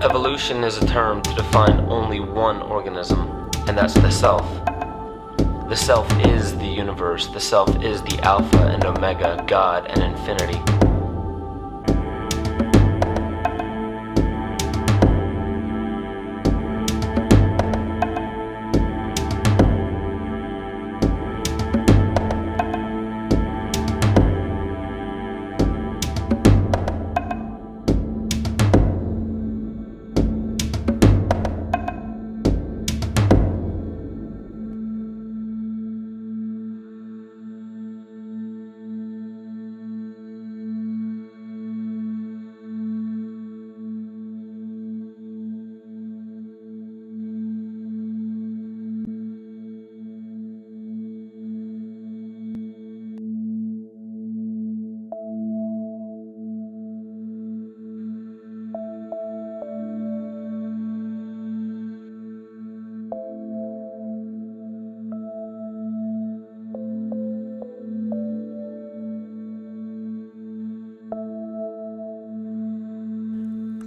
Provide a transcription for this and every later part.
Evolution is a term to define only one organism, and that's the self. The self is the universe. The self is the Alpha and Omega, God and infinity.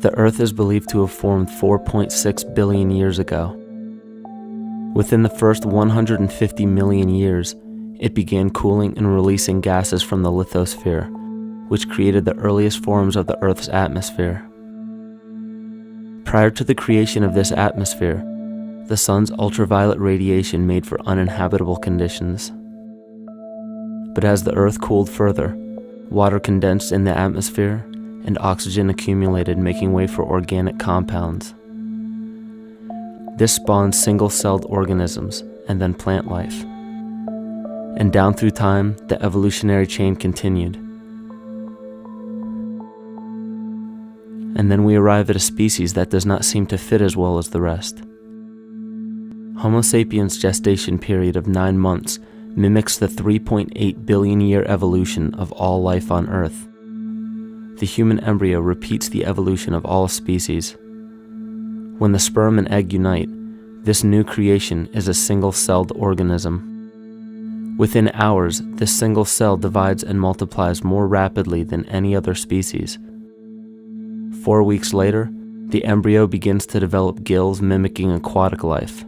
The Earth is believed to have formed 4.6 billion years ago. Within the first 150 million years, it began cooling and releasing gases from the lithosphere, which created the earliest forms of the Earth's atmosphere. Prior to the creation of this atmosphere, the sun's ultraviolet radiation made for uninhabitable conditions. But as the Earth cooled further, water condensed in the atmosphere and oxygen accumulated, making way for organic compounds. This spawned single-celled organisms and then plant life. And down through time, the evolutionary chain continued. And then we arrive at a species that does not seem to fit as well as the rest. Homo sapiens' gestation period of 9 months mimics the 3.8 billion year evolution of all life on Earth. The human embryo repeats the evolution of all species. When the sperm and egg unite, this new creation is a single-celled organism. Within hours, this single cell divides and multiplies more rapidly than any other species. 4 weeks later, the embryo begins to develop gills mimicking aquatic life.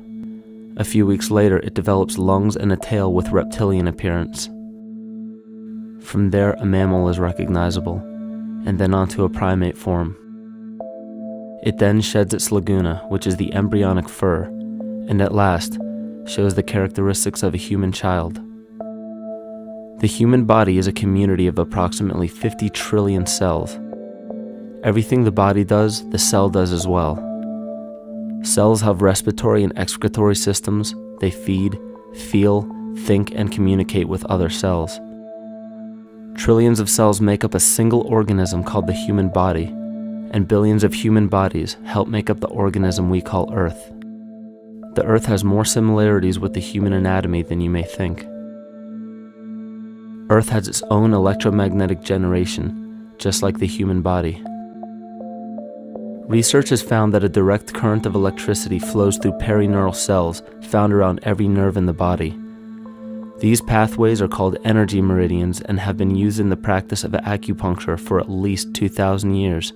A few weeks later, it develops lungs and a tail with reptilian appearance. From there, a mammal is recognizable, and then onto a primate form. It then sheds its laguna, which is the embryonic fur, and at last shows the characteristics of a human child. The human body is a community of approximately 50 trillion cells. Everything the body does, the cell does as well. Cells have respiratory and excretory systems. They feed, feel, think, and communicate with other cells. Trillions of cells make up a single organism called the human body, and billions of human bodies help make up the organism we call Earth. The Earth has more similarities with the human anatomy than you may think. Earth has its own electromagnetic generation, just like the human body. Research has found that a direct current of electricity flows through perineural cells found around every nerve in the body. These pathways are called energy meridians and have been used in the practice of acupuncture for at least 2,000 years.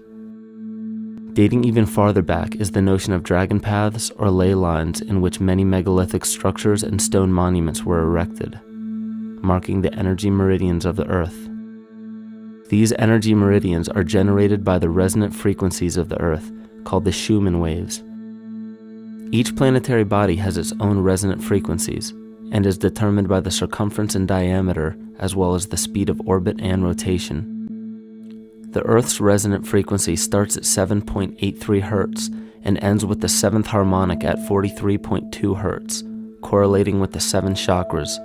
Dating even farther back is the notion of dragon paths or ley lines in which many megalithic structures and stone monuments were erected, marking the energy meridians of the Earth. These energy meridians are generated by the resonant frequencies of the Earth, called the Schumann waves. Each planetary body has its own resonant frequencies, and is determined by the circumference and diameter, as well as the speed of orbit and rotation. The Earth's resonant frequency starts at 7.83 Hz and ends with the 7th harmonic at 43.2 Hz, correlating with the 7 chakras.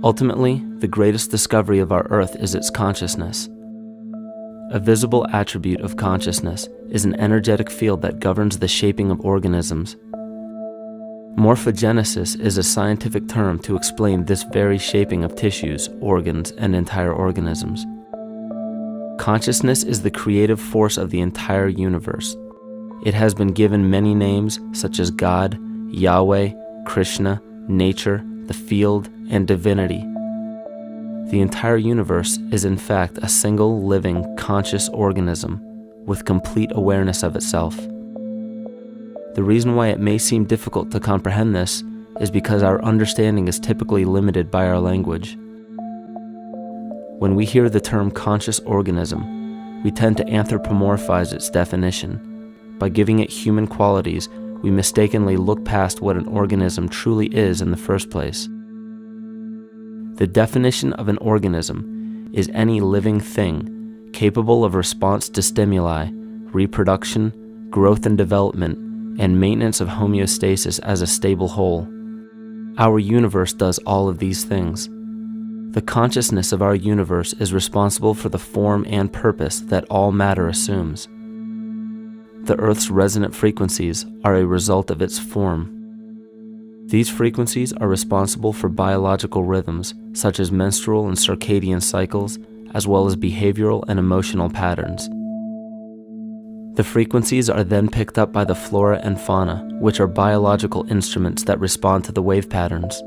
Ultimately, the greatest discovery of our Earth is its consciousness. A visible attribute of consciousness is an energetic field that governs the shaping of organisms. Morphogenesis is a scientific term to explain this very shaping of tissues, organs, and entire organisms. Consciousness is the creative force of the entire universe. It has been given many names such as God, Yahweh, Krishna, nature, the field, and divinity. The entire universe is in fact a single living conscious organism, with complete awareness of itself. The reason why it may seem difficult to comprehend this is because our understanding is typically limited by our language. When we hear the term conscious organism, we tend to anthropomorphize its definition. By giving it human qualities, we mistakenly look past what an organism truly is in the first place. The definition of an organism is any living thing capable of response to stimuli, reproduction, growth and development, and maintenance of homeostasis as a stable whole. Our universe does all of these things. The consciousness of our universe is responsible for the form and purpose that all matter assumes. The Earth's resonant frequencies are a result of its form. These frequencies are responsible for biological rhythms, such as menstrual and circadian cycles, as well as behavioral and emotional patterns. The frequencies are then picked up by the flora and fauna, which are biological instruments that respond to the wave patterns.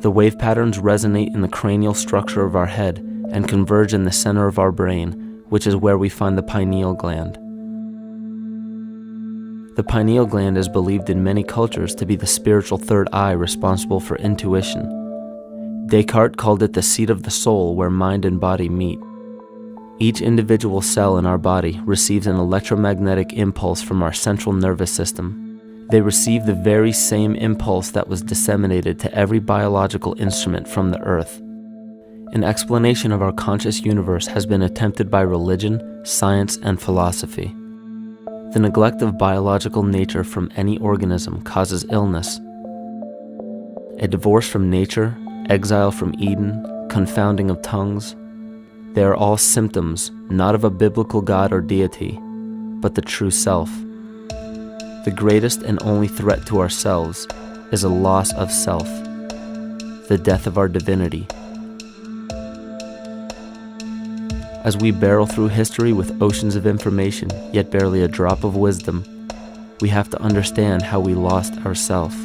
The wave patterns resonate in the cranial structure of our head and converge in the center of our brain, which is where we find the pineal gland. The pineal gland is believed in many cultures to be the spiritual third eye responsible for intuition. Descartes called it the seat of the soul where mind and body meet. Each individual cell in our body receives an electromagnetic impulse from our central nervous system. They receive the very same impulse that was disseminated to every biological instrument from the earth. An explanation of our conscious universe has been attempted by religion, science, and philosophy. The neglect of biological nature from any organism causes illness. A divorce from nature, exile from Eden, confounding of tongues, they are all symptoms not of a biblical God or deity, but the true self. The greatest and only threat to ourselves is a loss of self, the death of our divinity. As we barrel through history with oceans of information, yet barely a drop of wisdom, we have to understand how we lost ourself.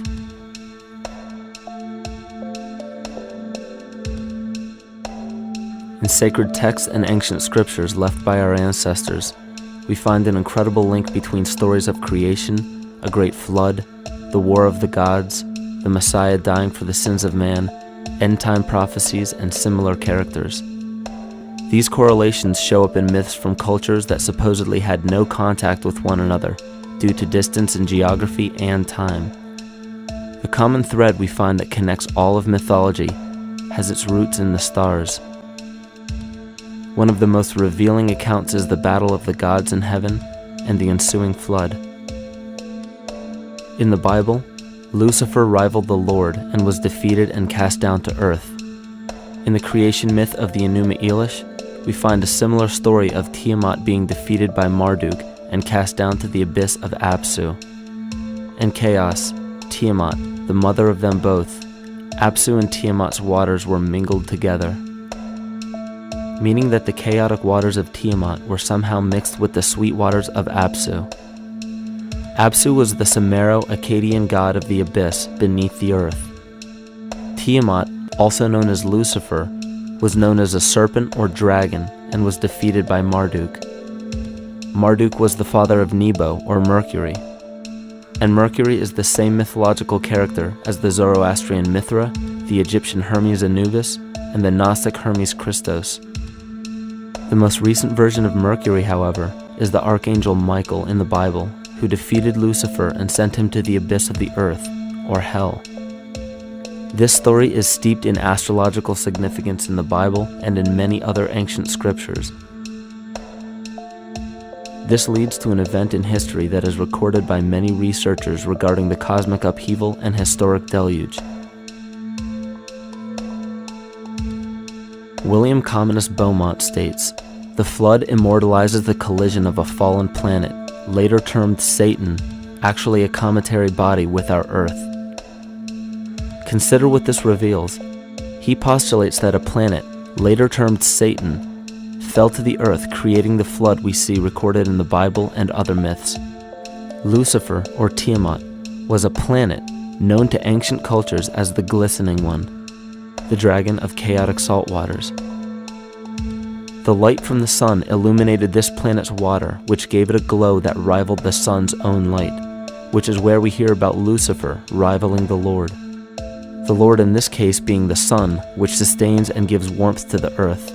In sacred texts and ancient scriptures left by our ancestors, we find an incredible link between stories of creation, a great flood, the war of the gods, the Messiah dying for the sins of man, end-time prophecies, and similar characters. These correlations show up in myths from cultures that supposedly had no contact with one another due to distance in geography and time. The common thread we find that connects all of mythology has its roots in the stars. One of the most revealing accounts is the battle of the gods in heaven and the ensuing flood. In the Bible, Lucifer rivaled the Lord and was defeated and cast down to earth. In the creation myth of the Enuma Elish, we find a similar story of Tiamat being defeated by Marduk and cast down to the abyss of Apsu. In chaos, Tiamat, the mother of them both, Apsu and Tiamat's waters were mingled together, meaning that the chaotic waters of Tiamat were somehow mixed with the sweet waters of Apsu. Apsu was the Sumero-Akkadian god of the abyss beneath the earth. Tiamat, also known as Lucifer, was known as a serpent or dragon and was defeated by Marduk. Marduk was the father of Nebo or Mercury, and Mercury is the same mythological character as the Zoroastrian Mithra, the Egyptian Hermes Anubis, and the Gnostic Hermes Christos. The most recent version of Mercury, however, is the Archangel Michael in the Bible, who defeated Lucifer and sent him to the abyss of the earth, or hell. This story is steeped in astrological significance in the Bible and in many other ancient scriptures. This leads to an event in history that is recorded by many researchers regarding the cosmic upheaval and historic deluge. William Commonus Beaumont states, "The flood immortalizes the collision of a fallen planet, later termed Satan, actually a cometary body with our Earth." Consider what this reveals. He postulates that a planet, later termed Satan, fell to the earth, creating the flood we see recorded in the Bible and other myths. Lucifer, or Tiamat, was a planet known to ancient cultures as the Glistening One, the dragon of chaotic salt waters. The light from the sun illuminated this planet's water, which gave it a glow that rivaled the sun's own light, which is where we hear about Lucifer rivaling the Lord. The Lord in this case being the sun, which sustains and gives warmth to the earth.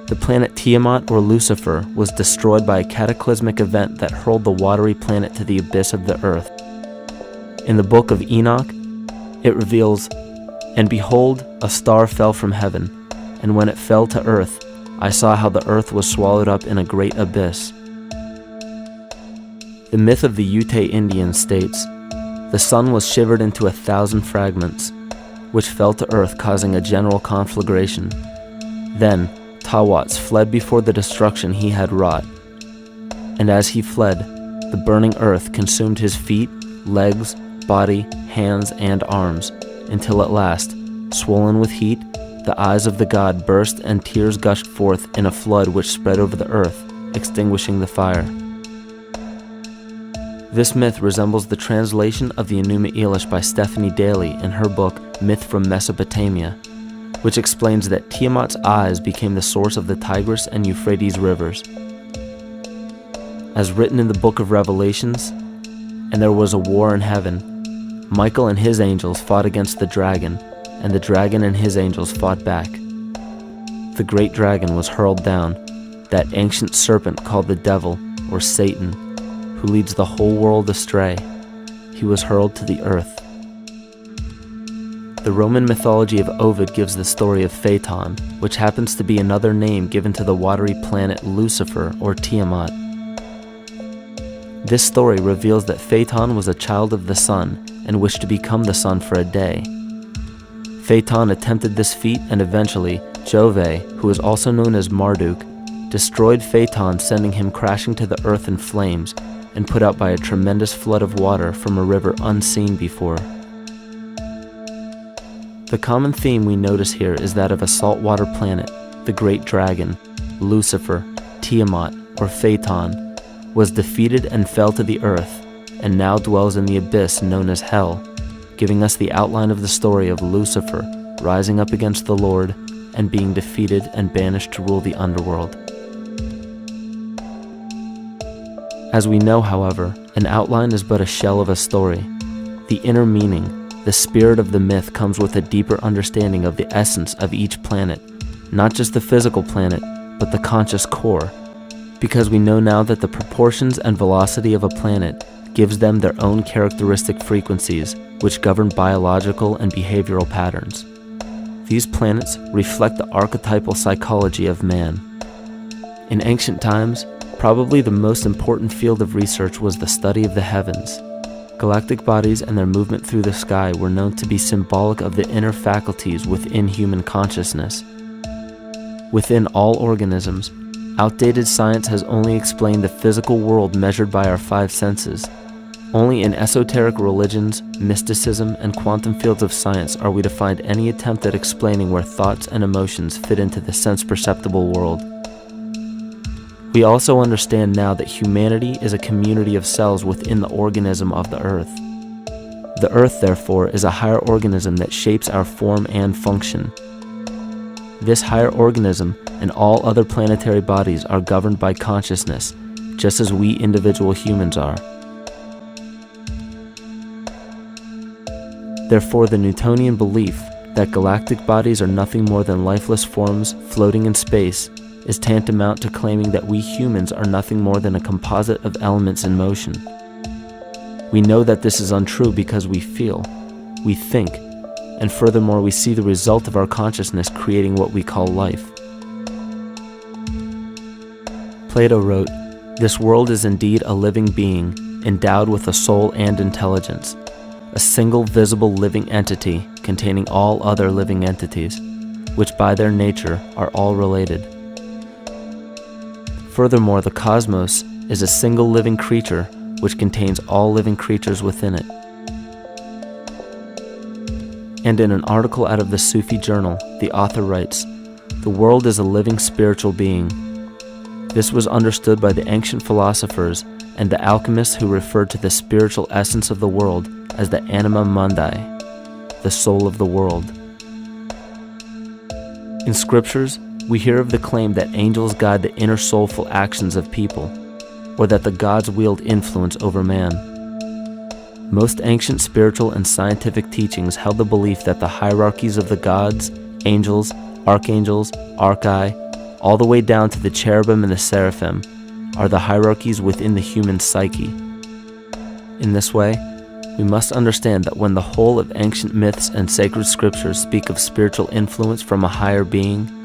The planet Tiamat, or Lucifer, was destroyed by a cataclysmic event that hurled the watery planet to the abyss of the earth. In the book of Enoch, it reveals, "And behold, a star fell from heaven, and when it fell to earth, I saw how the earth was swallowed up in a great abyss." The myth of the Ute Indians states, "The sun was shivered into 1,000 fragments, which fell to earth, causing a general conflagration. Then Tawats fled before the destruction he had wrought. And as he fled, the burning earth consumed his feet, legs, body, hands, and arms, until at last, swollen with heat, the eyes of the god burst and tears gushed forth in a flood which spread over the earth, extinguishing the fire." This myth resembles the translation of the Enuma Elish by Stephanie Daly in her book Myth from Mesopotamia, which explains that Tiamat's eyes became the source of the Tigris and Euphrates rivers. As written in the book of Revelations, "And there was a war in heaven. Michael and his angels fought against the dragon, and the dragon and his angels fought back. The great dragon was hurled down, that ancient serpent called the devil, or Satan, who leads the whole world astray. He was hurled to the earth." The Roman mythology of Ovid gives the story of Phaeton, which happens to be another name given to the watery planet Lucifer, or Tiamat. This story reveals that Phaeton was a child of the sun and wished to become the sun for a day. Phaeton attempted this feat, and eventually Jove, who is also known as Marduk, destroyed Phaeton, sending him crashing to the earth in flames and put out by a tremendous flood of water from a river unseen before. The common theme we notice here is that of a saltwater planet, the great dragon, Lucifer, Tiamat, or Phaeton, was defeated and fell to the earth, and now dwells in the abyss known as Hell, giving us the outline of the story of Lucifer rising up against the Lord and being defeated and banished to rule the underworld. As we know, however, an outline is but a shell of a story. The inner meaning, the spirit of the myth, comes with a deeper understanding of the essence of each planet, not just the physical planet, but the conscious core, because we know now that the proportions and velocity of a planet gives them their own characteristic frequencies, which govern biological and behavioral patterns. These planets reflect the archetypal psychology of man. In ancient times, probably the most important field of research was the study of the heavens. Galactic bodies and their movement through the sky were known to be symbolic of the inner faculties within human consciousness. Within all organisms, outdated science has only explained the physical world measured by our five senses. Only in esoteric religions, mysticism, and quantum fields of science are we to find any attempt at explaining where thoughts and emotions fit into the sense-perceptible world. We also understand now that humanity is a community of cells within the organism of the Earth. The Earth, therefore, is a higher organism that shapes our form and function. This higher organism and all other planetary bodies are governed by consciousness, just as we individual humans are. Therefore, the Newtonian belief that galactic bodies are nothing more than lifeless forms floating in space is tantamount to claiming that we humans are nothing more than a composite of elements in motion. We know that this is untrue because we feel, we think, and furthermore we see the result of our consciousness creating what we call life. Plato wrote, "This world is indeed a living being, endowed with a soul and intelligence, a single visible living entity containing all other living entities, which by their nature are all related." Furthermore, the cosmos is a single living creature which contains all living creatures within it. And in an article out of the Sufi journal, the author writes, "The world is a living spiritual being." This was understood by the ancient philosophers and the alchemists who referred to the spiritual essence of the world as the anima mundi, the soul of the world. In scriptures, We hear of the claim that angels guide the inner soulful actions of people, or that the gods wield influence over man. Most ancient spiritual and scientific teachings held the belief that the hierarchies of the gods, angels, archangels, archai, all the way down to the cherubim and the seraphim, are the hierarchies within the human psyche. In this way, we must understand that when the whole of ancient myths and sacred scriptures speak of spiritual influence from a higher being,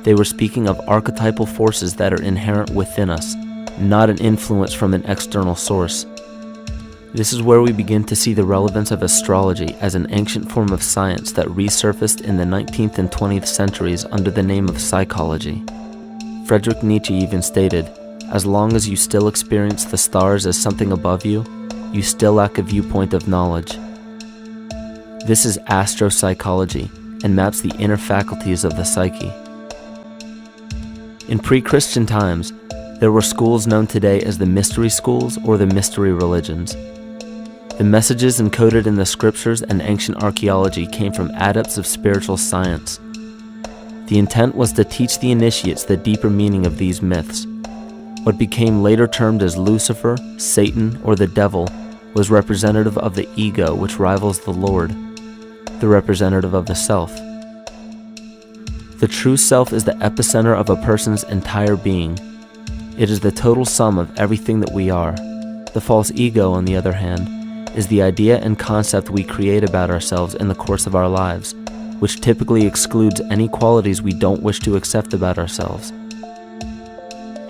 they were speaking of archetypal forces that are inherent within us, not an influence from an external source. This is where we begin to see the relevance of astrology as an ancient form of science that resurfaced in the 19th and 20th centuries under the name of psychology. Friedrich Nietzsche even stated, "As long as you still experience the stars as something above you, you still lack a viewpoint of knowledge." This is astropsychology and maps the inner faculties of the psyche. In pre-Christian times, there were schools known today as the mystery schools or the mystery religions. The messages encoded in the scriptures and ancient archaeology came from adepts of spiritual science. The intent was to teach the initiates the deeper meaning of these myths. What became later termed as Lucifer, Satan, or the devil was representative of the ego, which rivals the Lord, the representative of the self. The true self is the epicenter of a person's entire being. It is the total sum of everything that we are. The false ego, on the other hand, is the idea and concept we create about ourselves in the course of our lives, which typically excludes any qualities we don't wish to accept about ourselves.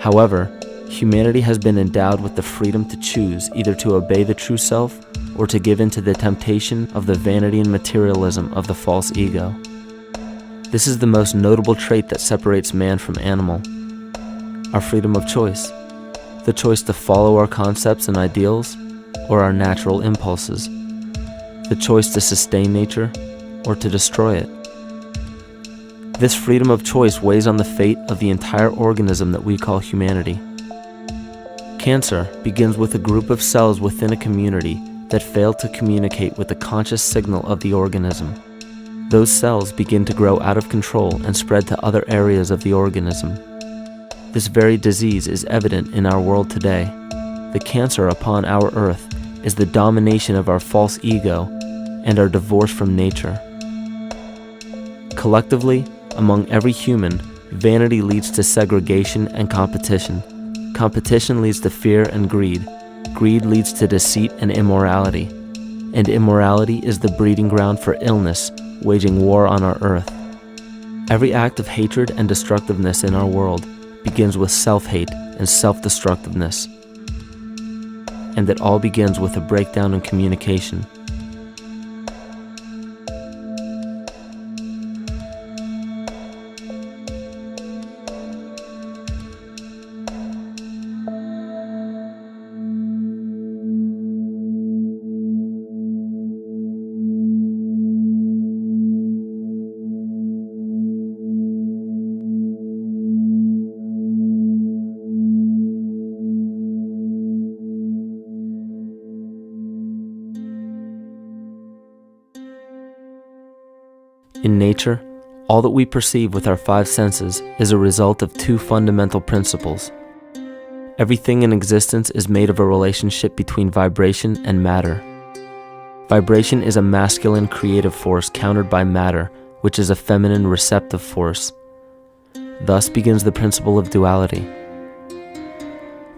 However, humanity has been endowed with the freedom to choose either to obey the true self or to give in to the temptation of the vanity and materialism of the false ego. This is the most notable trait that separates man from animal: our freedom of choice, the choice to follow our concepts and ideals or our natural impulses, the choice to sustain nature or to destroy it. This freedom of choice weighs on the fate of the entire organism that we call humanity. Cancer begins with a group of cells within a community that fail to communicate with the conscious signal of the organism. Those cells begin to grow out of control and spread to other areas of the organism. This very disease is evident in our world today. The cancer upon our earth is the domination of our false ego and our divorce from nature. Collectively, among every human, vanity leads to segregation and competition. Competition leads to fear and greed. Greed leads to deceit and immorality. And immorality is the breeding ground for illness, waging war on our earth. Every act of hatred and destructiveness in our world begins with self-hate and self-destructiveness. And it all begins with a breakdown in communication. In nature, all that we perceive with our five senses is a result of two fundamental principles. Everything in existence is made of a relationship between vibration and matter. Vibration is a masculine creative force countered by matter, which is a feminine receptive force. Thus begins the principle of duality.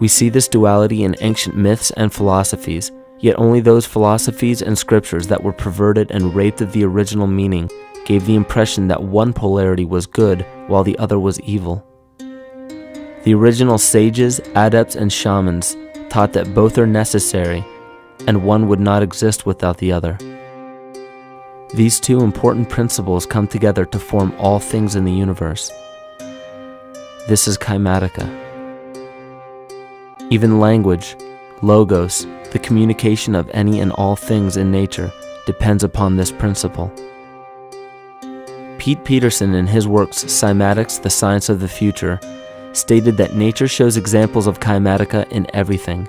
We see this duality in ancient myths and philosophies, yet only those philosophies and scriptures that were perverted and raped of the original meaning gave the impression that one polarity was good while the other was evil. The original sages, adepts, and shamans taught that both are necessary, and one would not exist without the other. These two important principles come together to form all things in the universe. This is Kymatica. Even language, logos, the communication of any and all things in nature, depends upon this principle. Pete Peterson, in his works Cymatics, The Science of the Future, stated that nature shows examples of Kymatica in everything.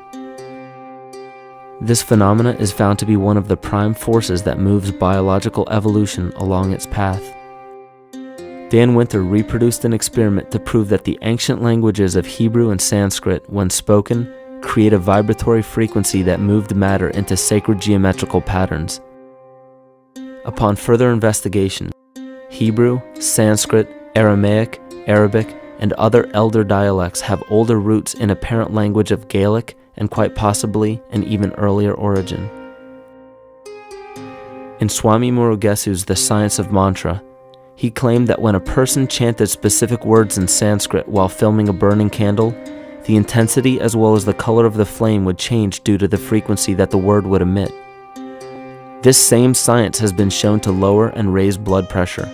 This phenomena is found to be one of the prime forces that moves biological evolution along its path. Dan Winter reproduced an experiment to prove that the ancient languages of Hebrew and Sanskrit, when spoken, create a vibratory frequency that moved matter into sacred geometrical patterns. Upon further investigation, Hebrew, Sanskrit, Aramaic, Arabic, and other elder dialects have older roots in a parent language of Gaelic and quite possibly an even earlier origin. In Swami Murugesu's The Science of Mantra, he claimed that when a person chanted specific words in Sanskrit while filming a burning candle, the intensity as well as the color of the flame would change due to the frequency that the word would emit. This same science has been shown to lower and raise blood pressure.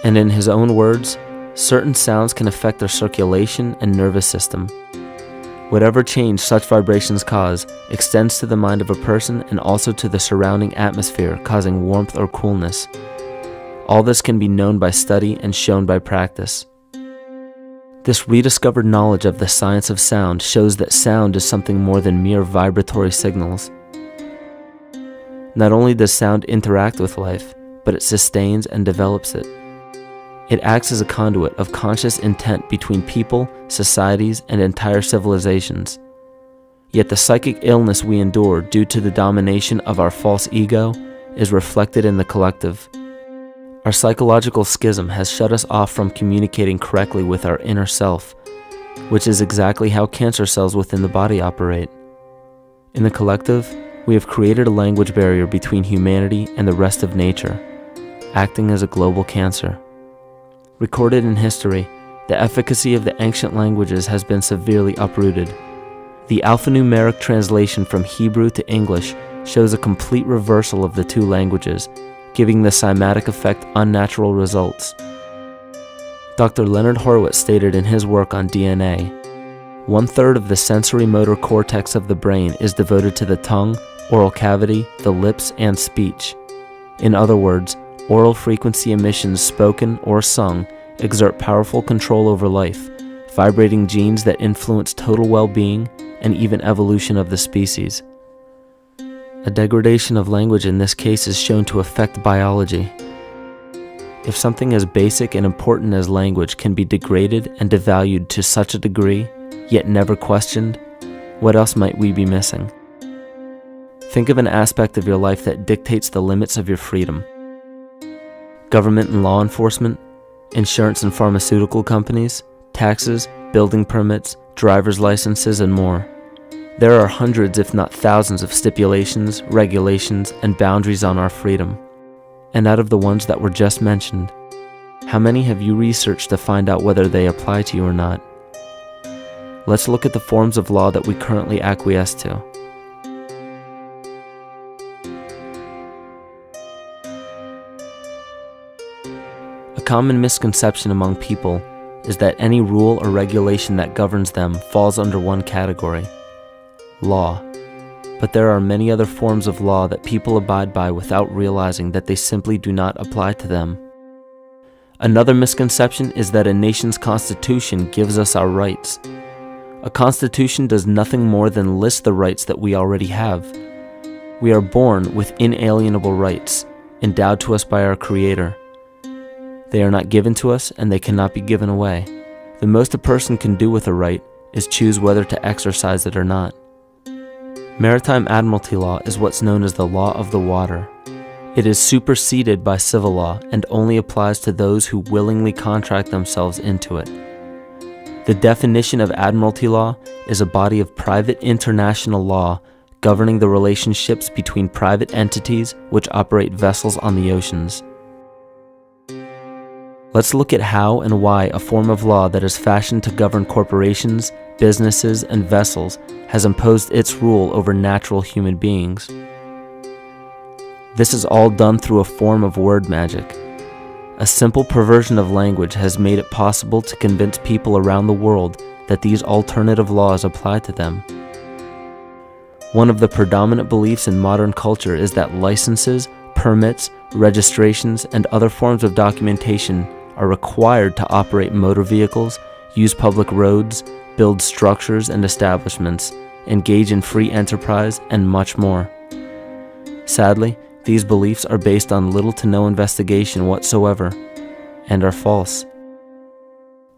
And in his own words, certain sounds can affect their circulation and nervous system. Whatever change such vibrations cause extends to the mind of a person and also to the surrounding atmosphere, causing warmth or coolness. All this can be known by study and shown by practice. This rediscovered knowledge of the science of sound shows that sound is something more than mere vibratory signals. Not only does sound interact with life, but it sustains and develops it. It acts as a conduit of conscious intent between people, societies, and entire civilizations. Yet the psychic illness we endure due to the domination of our false ego is reflected in the collective. Our psychological schism has shut us off from communicating correctly with our inner self, which is exactly how cancer cells within the body operate. In the collective, we have created a language barrier between humanity and the rest of nature, acting as a global cancer. Recorded in history, the efficacy of the ancient languages has been severely uprooted. The alphanumeric translation from Hebrew to English shows a complete reversal of the two languages, giving the cymatic effect unnatural results. Dr. Leonard Horowitz stated in his work on DNA, 1/3 of the sensory motor cortex of the brain is devoted to the tongue, oral cavity, the lips, and speech. In other words, oral frequency emissions spoken or sung exert powerful control over life, vibrating genes that influence total well-being and even evolution of the species. A degradation of language in this case is shown to affect biology. If something as basic and important as language can be degraded and devalued to such a degree, yet never questioned, what else might we be missing? Think of an aspect of your life that dictates the limits of your freedom. Government and law enforcement, insurance and pharmaceutical companies, taxes, building permits, driver's licenses, and more. There are hundreds if not thousands of stipulations, regulations, and boundaries on our freedom. And out of the ones that were just mentioned, how many have you researched to find out whether they apply to you or not? Let's look at the forms of law that we currently acquiesce to. A common misconception among people is that any rule or regulation that governs them falls under one category: law. But there are many other forms of law that people abide by without realizing that they simply do not apply to them. Another misconception is that a nation's constitution gives us our rights. A constitution does nothing more than list the rights that we already have. We are born with inalienable rights, endowed to us by our Creator. They are not given to us, and they cannot be given away. The most a person can do with a right is choose whether to exercise it or not. Maritime admiralty law is what's known as the law of the water. It is superseded by civil law and only applies to those who willingly contract themselves into it. The definition of admiralty law is a body of private international law governing the relationships between private entities which operate vessels on the oceans. Let's look at how and why a form of law that is fashioned to govern corporations, businesses, and vessels has imposed its rule over natural human beings. This is all done through a form of word magic. A simple perversion of language has made it possible to convince people around the world that these alternative laws apply to them. One of the predominant beliefs in modern culture is that licenses, permits, registrations, and other forms of documentation are required to operate motor vehicles, use public roads, build structures and establishments, engage in free enterprise, and much more. Sadly, these beliefs are based on little to no investigation whatsoever. and are false.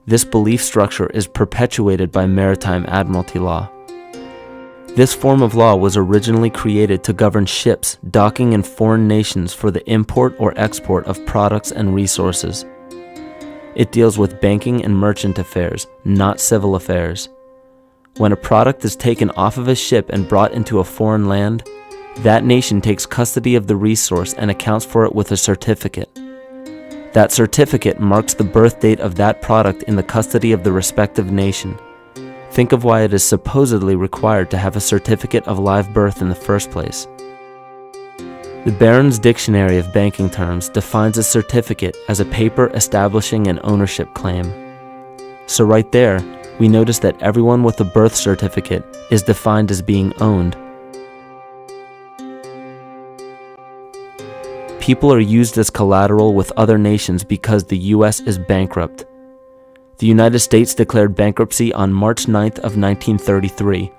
This belief structure is perpetuated by maritime admiralty law. This form of law was originally created to govern ships docking in foreign nations for the import or export of products and resources. It deals with banking and merchant affairs, not civil affairs. When a product is taken off of a ship and brought into a foreign land, that nation takes custody of the resource and accounts for it with a certificate. That certificate marks the birth date of that product in the custody of the respective nation. Think of why it is supposedly required to have a certificate of live birth in the first place. The Barron's Dictionary of Banking Terms defines a certificate as a paper establishing an ownership claim. So right there, we notice that everyone with a birth certificate is defined as being owned. People are used as collateral with other nations because the U.S. is bankrupt. The United States declared bankruptcy on March 9th of 1933.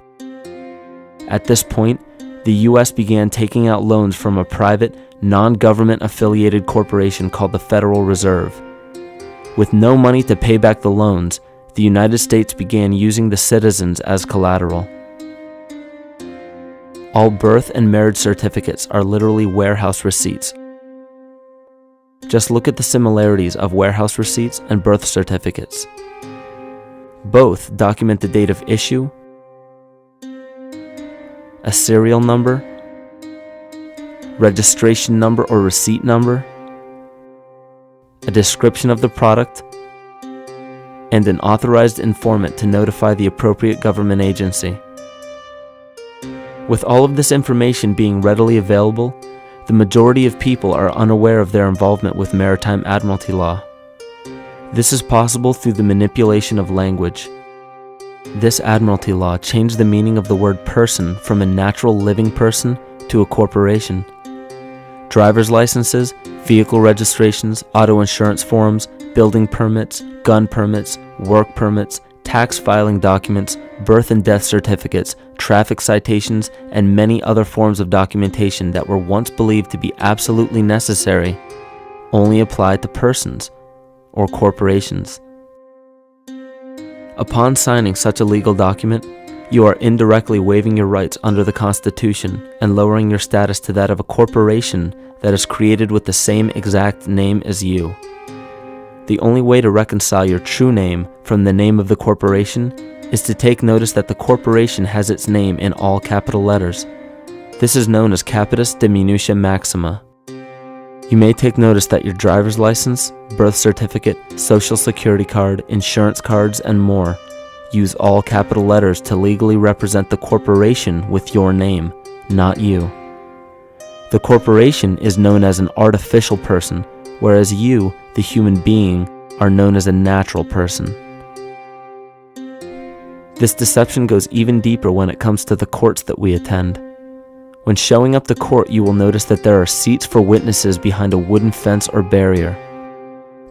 At this point, the U.S. began taking out loans from a private, non-government affiliated corporation called the Federal Reserve. With no money to pay back the loans, the United States began using the citizens as collateral. All birth and marriage certificates are literally warehouse receipts. Just look at the similarities of warehouse receipts and birth certificates. Both document the date of issue, a serial number, registration number or receipt number, a description of the product, and an authorized informant to notify the appropriate government agency. With all of this information being readily available, the majority of people are unaware of their involvement with maritime admiralty law. This is possible through the manipulation of language. This admiralty law changed the meaning of the word person from a natural living person to a corporation. Driver's licenses, vehicle registrations, auto insurance forms, building permits, gun permits, work permits, tax filing documents, birth and death certificates, traffic citations, and many other forms of documentation that were once believed to be absolutely necessary only apply to persons or corporations. Upon signing such a legal document, you are indirectly waiving your rights under the Constitution and lowering your status to that of a corporation that is created with the same exact name as you. The only way to reconcile your true name from the name of the corporation is to take notice that the corporation has its name in all capital letters. This is known as capitis diminutia maxima. You may take notice that your driver's license, birth certificate, social security card, insurance cards, and more use all capital letters to legally represent the corporation with your name, not you. The corporation is known as an artificial person, whereas you, the human being, are known as a natural person. This deception goes even deeper when it comes to the courts that we attend. When showing up to court, you will notice that there are seats for witnesses behind a wooden fence or barrier.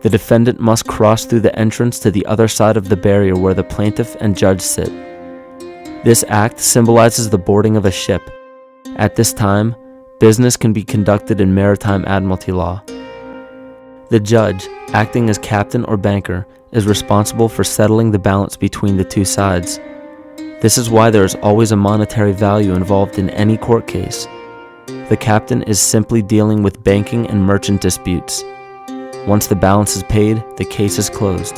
The defendant must cross through the entrance to the other side of the barrier where the plaintiff and judge sit. This act symbolizes the boarding of a ship. At this time, business can be conducted in maritime admiralty law. The judge, acting as captain or banker, is responsible for settling the balance between the two sides. This is why there is always a monetary value involved in any court case. The captain is simply dealing with banking and merchant disputes. Once the balance is paid, the case is closed.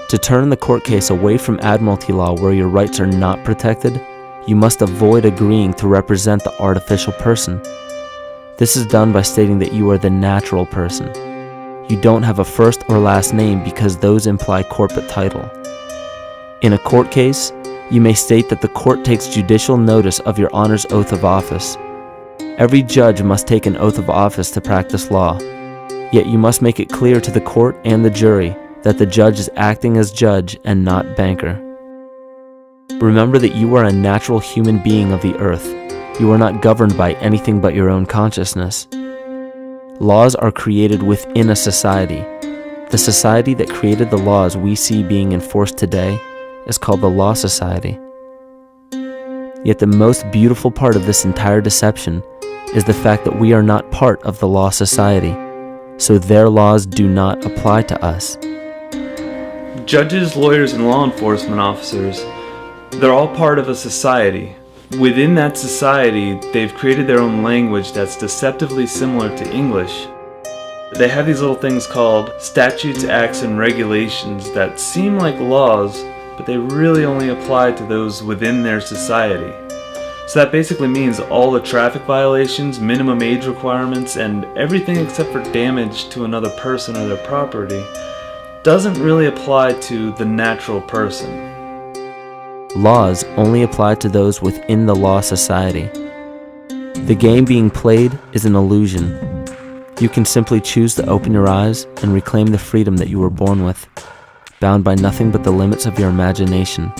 To turn the court case away from admiralty law where your rights are not protected, you must avoid agreeing to represent the artificial person. This is done by stating that you are the natural person. You don't have a first or last name because those imply corporate title. In a court case, you may state that the court takes judicial notice of your honor's oath of office. Every judge must take an oath of office to practice law, yet you must make it clear to the court and the jury that the judge is acting as judge and not banker. Remember that you are a natural human being of the earth. You are not governed by anything but your own consciousness. Laws are created within a society. The society that created the laws we see being enforced today is called the Law Society. Yet the most beautiful part of this entire deception is the fact that we are not part of the Law Society. so their laws do not apply to us. Judges, lawyers, and law enforcement officers, they're all part of a society. Within that society, they've created their own language that's deceptively similar to English. They have these little things called statutes, acts, and regulations that seem like laws, but they really only apply to those within their society. So that basically means all the traffic violations, minimum age requirements, and everything except for damage to another person or their property doesn't really apply to the natural person. Laws only apply to those within the law society. The game being played is an illusion. You can simply choose to open your eyes and reclaim the freedom that you were born with, bound by nothing but the limits of your imagination.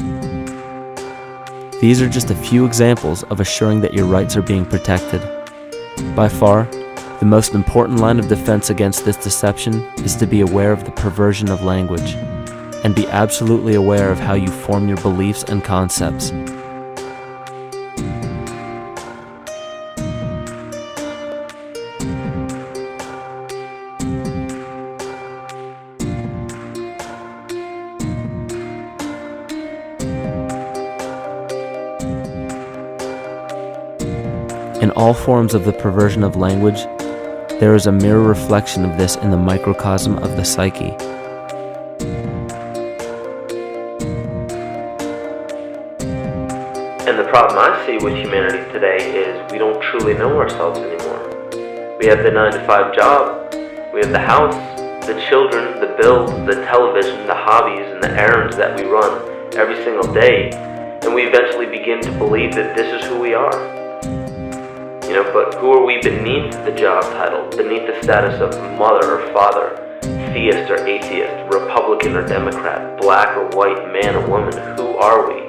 These are just a few examples of assuring that your rights are being protected. By far, the most important line of defense against this deception is to be aware of the perversion of language, and be absolutely aware of how you form your beliefs and concepts. In all forms of the perversion of language, there is a mirror reflection of this in the microcosm of the psyche. And the problem I see with humanity today is we don't truly know ourselves anymore. We have the 9-to-5 job, we have the house, the children, the bills, the television, the hobbies, and the errands that we run every single day, and we eventually begin to believe that this is who we are. But who are we beneath the job title, beneath the status of mother or father, theist or atheist, Republican or Democrat, black or white, man or woman? Who are we?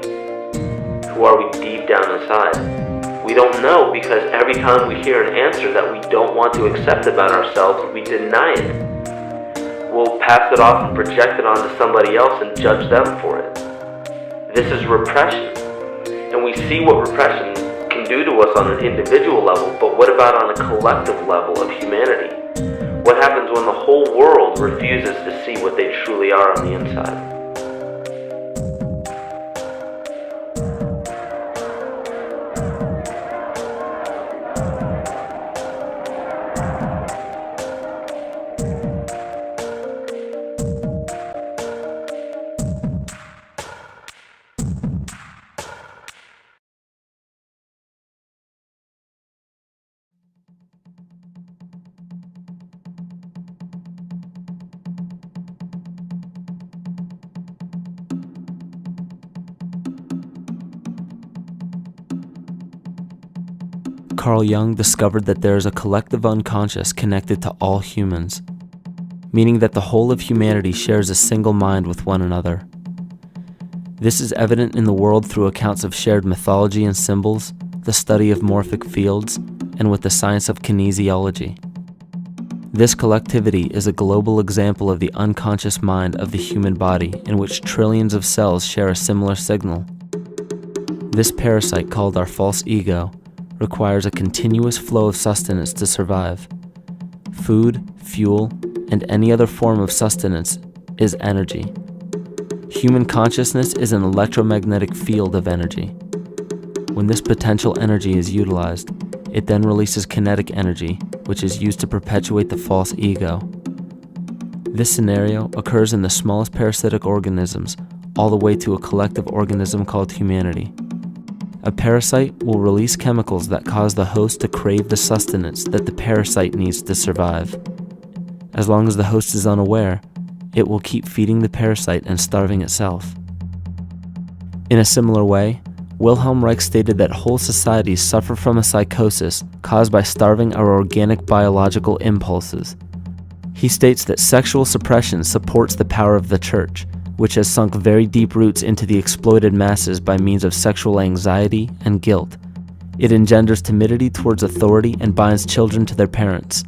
Who are we deep down inside? We don't know, because every time we hear an answer that we don't want to accept about ourselves, we deny it. We'll pass it off and project it onto somebody else and judge them for it. This is repression. And we see what repression can do to us on an individual level, but what about on a collective level of humanity? What happens when the whole world refuses to see what they truly are on the inside? Carl Jung discovered that there is a collective unconscious connected to all humans, meaning that the whole of humanity shares a single mind with one another. This is evident in the world through accounts of shared mythology and symbols, the study of morphic fields, and with the science of kinesiology. This collectivity is a global example of the unconscious mind of the human body, in which trillions of cells share a similar signal. This parasite, called our false ego, requires a continuous flow of sustenance to survive. Food, fuel, and any other form of sustenance is energy. Human consciousness is an electromagnetic field of energy. When this potential energy is utilized, it then releases kinetic energy, which is used to perpetuate the false ego. This scenario occurs in the smallest parasitic organisms, all the way to a collective organism called humanity. A parasite will release chemicals that cause the host to crave the sustenance that the parasite needs to survive. As long as the host is unaware, it will keep feeding the parasite and starving itself. In a similar way, Wilhelm Reich stated that whole societies suffer from a psychosis caused by starving our organic biological impulses. He states that sexual suppression supports the power of the church, which has sunk very deep roots into the exploited masses by means of sexual anxiety and guilt. It engenders timidity towards authority and binds children to their parents.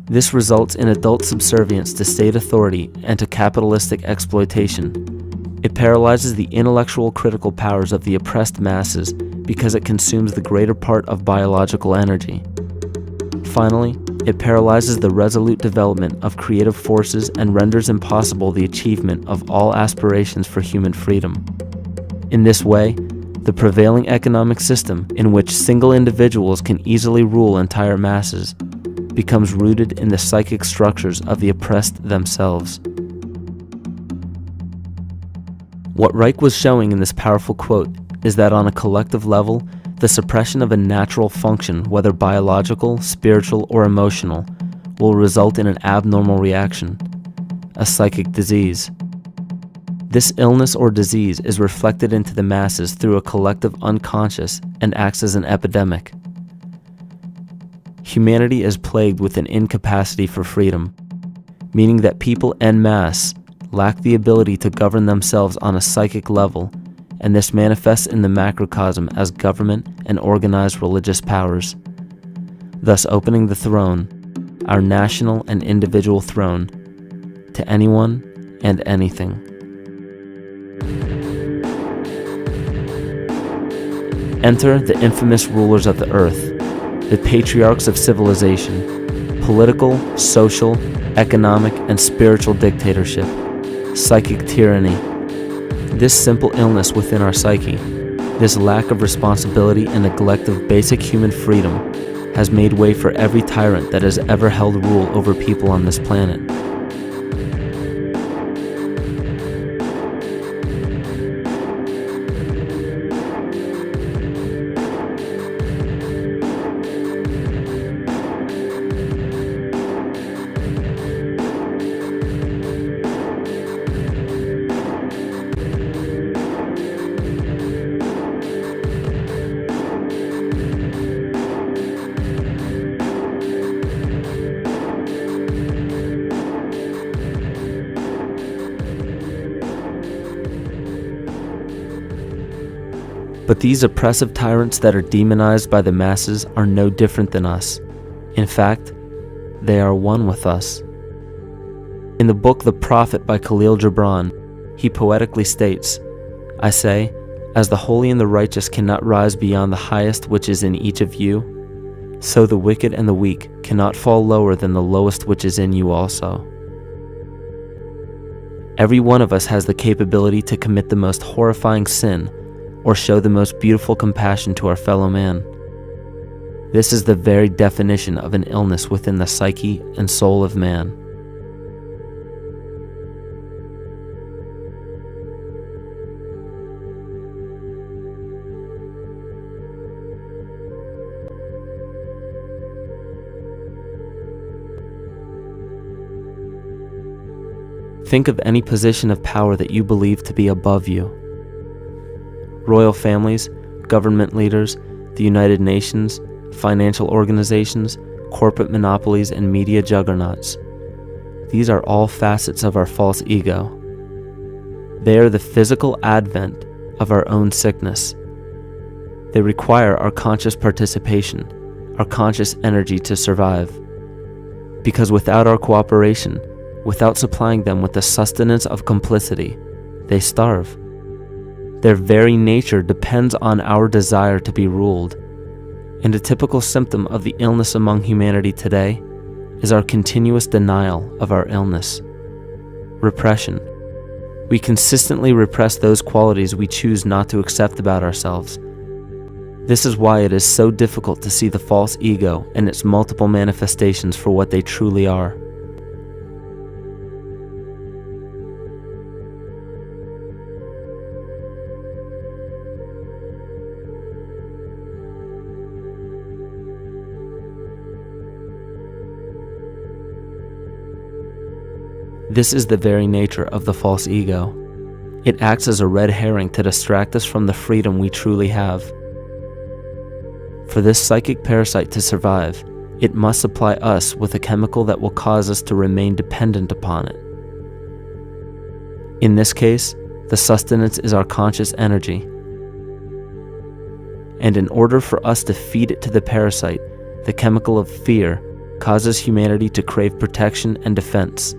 This results in adult subservience to state authority and to capitalistic exploitation. It paralyzes the intellectual critical powers of the oppressed masses because it consumes the greater part of biological energy. Finally, It paralyzes the resolute development of creative forces and renders impossible the achievement of all aspirations for human freedom. In this way, the prevailing economic system, in which single individuals can easily rule entire masses, becomes rooted in the psychic structures of the oppressed themselves. What Reich was showing in this powerful quote is that on a collective level, the suppression of a natural function, whether biological, spiritual, or emotional, will result in an abnormal reaction, a psychic disease. This illness or disease is reflected into the masses through a collective unconscious and acts as an epidemic. Humanity is plagued with an incapacity for freedom, meaning that people en masse lack the ability to govern themselves on a psychic level, and this manifests in the macrocosm as government and organized religious powers, thus opening the throne, our national and individual throne, to anyone and anything. Enter the infamous rulers of the earth, the patriarchs of civilization, political, social, economic, and spiritual dictatorship, psychic tyranny. This simple illness within our psyche, this lack of responsibility and neglect of basic human freedom, has made way for every tyrant that has ever held rule over people on this planet. But these oppressive tyrants that are demonized by the masses are no different than us. In fact, they are one with us. In the book The Prophet by Khalil Gibran, he poetically states, "I say, as the holy and the righteous cannot rise beyond the highest which is in each of you, so the wicked and the weak cannot fall lower than the lowest which is in you also." Every one of us has the capability to commit the most horrifying sin or show the most beautiful compassion to our fellow man. This is the very definition of an illness within the psyche and soul of man. Think of any position of power that you believe to be above you. Royal families, government leaders, the United Nations, financial organizations, corporate monopolies, and media juggernauts. These are all facets of our false ego. They are the physical advent of our own sickness. They require our conscious participation, our conscious energy to survive. Because without our cooperation, without supplying them with the sustenance of complicity, they starve. Their very nature depends on our desire to be ruled, and a typical symptom of the illness among humanity today is our continuous denial of our illness. Repression. We consistently repress those qualities we choose not to accept about ourselves. This is why it is so difficult to see the false ego and its multiple manifestations for what they truly are. This is the very nature of the false ego. It acts as a red herring to distract us from the freedom we truly have. For this psychic parasite to survive, it must supply us with a chemical that will cause us to remain dependent upon it. In this case, the sustenance is our conscious energy. And in order for us to feed it to the parasite, the chemical of fear causes humanity to crave protection and defense.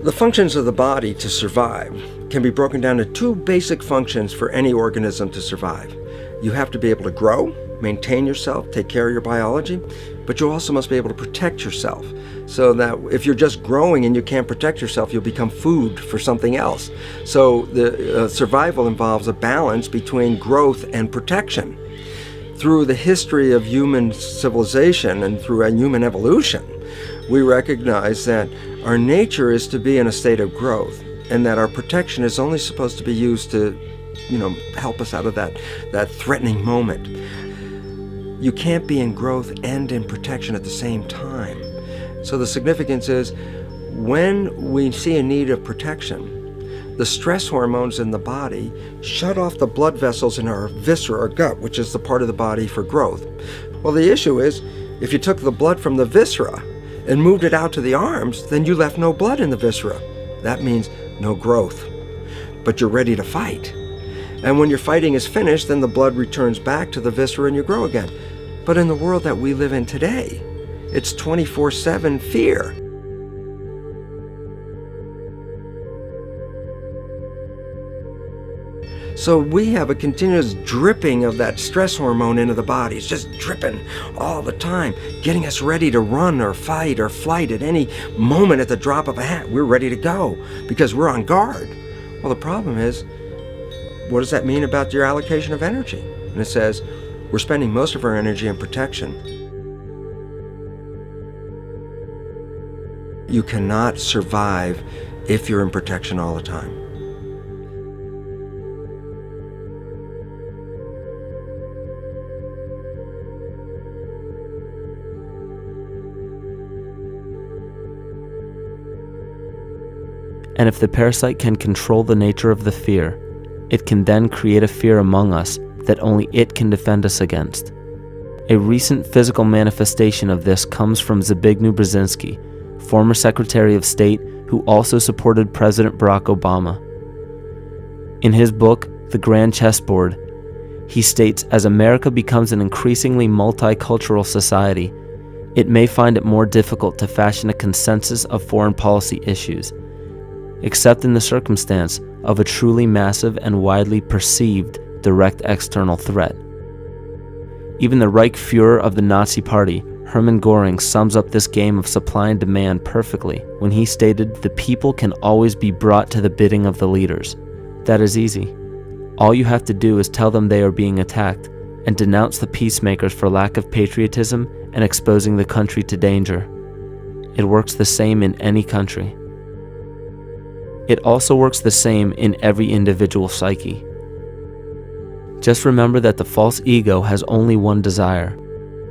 The functions of the body to survive can be broken down to two basic functions for any organism to survive. You have to be able to grow, maintain yourself, take care of your biology, but you also must be able to protect yourself, so that if you're just growing and you can't protect yourself, you'll become food for something else. So the survival involves a balance between growth and protection. Through the history of human civilization and through human evolution, we recognize that our nature is to be in a state of growth, and that our protection is only supposed to be used to, help us out of that threatening moment. You can't be in growth and in protection at the same time. So the significance is, when we see a need of protection, the stress hormones in the body shut off the blood vessels in our viscera, or gut, which is the part of the body for growth. Well, the issue is, if you took the blood from the viscera and moved it out to the arms, then you left no blood in the viscera. That means no growth. But you're ready to fight. And when your fighting is finished, then the blood returns back to the viscera and you grow again. But in the world that we live in today, it's 24/7 fear. So we have a continuous dripping of that stress hormone into the body. It's just dripping all the time, getting us ready to run or fight or flight at any moment at the drop of a hat. We're ready to go because we're on guard. Well, the problem is, what does that mean about your allocation of energy? And it says, we're spending most of our energy in protection. You cannot survive if you're in protection all the time. And if the parasite can control the nature of the fear, it can then create a fear among us that only it can defend us against. A recent physical manifestation of this comes from Zbigniew Brzezinski, former Secretary of State who also supported President Barack Obama. In his book, The Grand Chessboard, he states, as America becomes an increasingly multicultural society, it may find it more difficult to fashion a consensus of foreign policy issues, except in the circumstance of a truly massive and widely perceived direct external threat. Even the Reichsfuhrer of the Nazi Party, Hermann Göring, sums up this game of supply and demand perfectly when he stated, "The people can always be brought to the bidding of the leaders." That is easy. All you have to do is tell them they are being attacked and denounce the peacemakers for lack of patriotism and exposing the country to danger. It works the same in any country. It also works the same in every individual psyche. Just remember that the false ego has only one desire: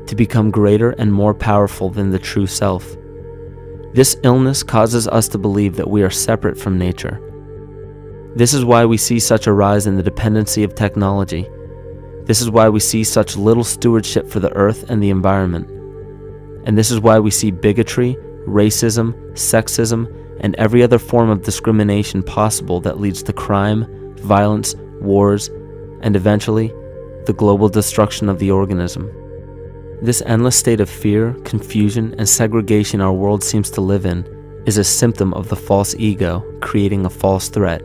to become greater and more powerful than the true self. This illness causes us to believe that we are separate from nature. This is why we see such a rise in the dependency of technology. This is why we see such little stewardship for the earth and the environment. And this is why we see bigotry, racism, sexism, and every other form of discrimination possible that leads to crime, violence, wars, and eventually, the global destruction of the organism. This endless state of fear, confusion, and segregation our world seems to live in is a symptom of the false ego creating a false threat.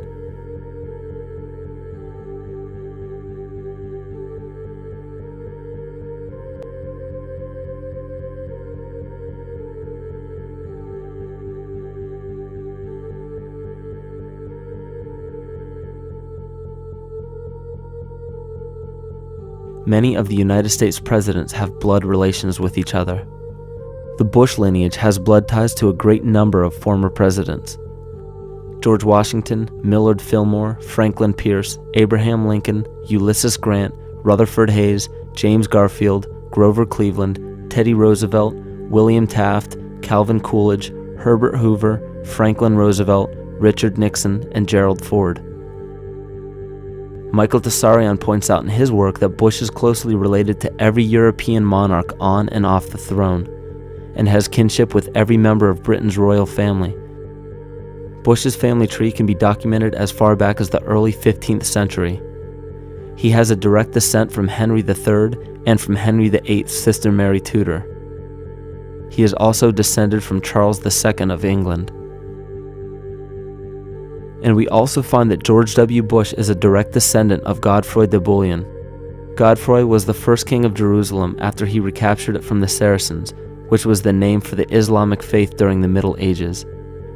Many of the United States presidents have blood relations with each other. The Bush lineage has blood ties to a great number of former presidents. George Washington, Millard Fillmore, Franklin Pierce, Abraham Lincoln, Ulysses Grant, Rutherford Hayes, James Garfield, Grover Cleveland, Teddy Roosevelt, William Taft, Calvin Coolidge, Herbert Hoover, Franklin Roosevelt, Richard Nixon, and Gerald Ford. Michael Tsarion points out in his work that Bush is closely related to every European monarch on and off the throne, and has kinship with every member of Britain's royal family. Bush's family tree can be documented as far back as the early 15th century. He has a direct descent from Henry III and from Henry VIII's sister Mary Tudor. He is also descended from Charles II of England. And we also find that George W. Bush is a direct descendant of Godefroy de Bouillon. Godfrey was the first king of Jerusalem after he recaptured it from the Saracens, which was the name for the Islamic faith during the Middle Ages.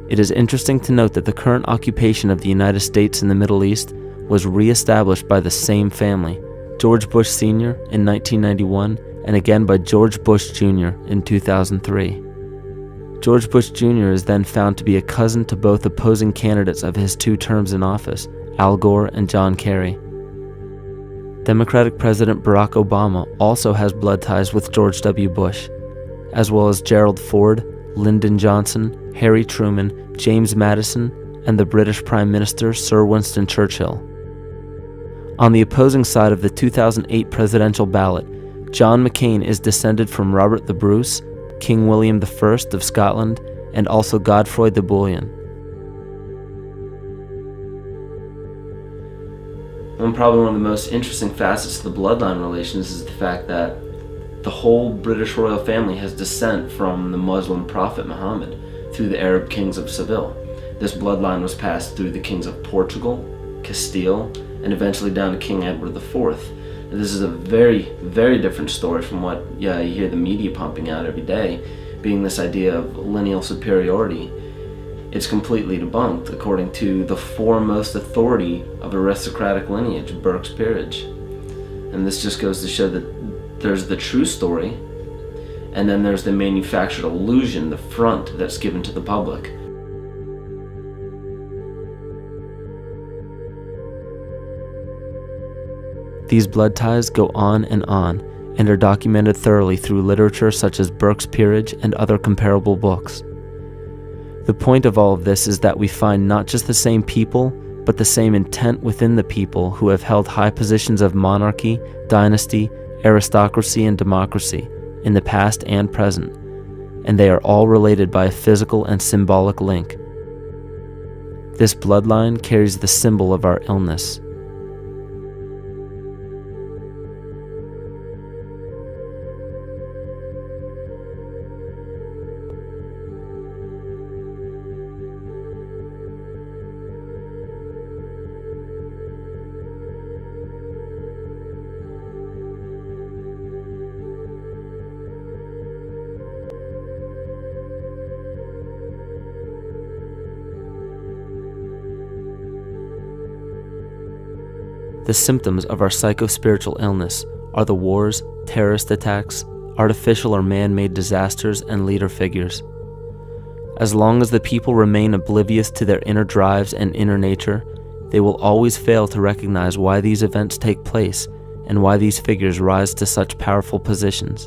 It is interesting to note that the current occupation of the United States in the Middle East was re-established by the same family, George Bush Sr. in 1991, and again by George Bush Jr. in 2003. George Bush Jr. is then found to be a cousin to both opposing candidates of his 2 terms in office, Al Gore and John Kerry. Democratic President Barack Obama also has blood ties with George W. Bush, as well as Gerald Ford, Lyndon Johnson, Harry Truman, James Madison, and the British Prime Minister Sir Winston Churchill. On the opposing side of the 2008 presidential ballot, John McCain is descended from Robert the Bruce, King William I of Scotland, and also Godfrey the Bullion. Probably one of the most interesting facets of the bloodline relations is the fact that the whole British royal family has descent from the Muslim prophet Muhammad through the Arab kings of Seville. This bloodline was passed through the kings of Portugal, Castile, and eventually down to King Edward IV. And this is a very, very different story from what you hear the media pumping out every day, being this idea of lineal superiority. It's completely debunked according to the foremost authority of aristocratic lineage, Burke's Peerage. And this just goes to show that there's the true story, and then there's the manufactured illusion, the front that's given to the public. These blood ties go on and are documented thoroughly through literature such as Burke's Peerage and other comparable books. The point of all of this is that we find not just the same people, but the same intent within the people who have held high positions of monarchy, dynasty, aristocracy, and democracy in the past and present, and they are all related by a physical and symbolic link. This bloodline carries the symbol of our illness. The symptoms of our psycho-spiritual illness are the wars, terrorist attacks, artificial or man-made disasters, and leader figures. As long as the people remain oblivious to their inner drives and inner nature, they will always fail to recognize why these events take place and why these figures rise to such powerful positions.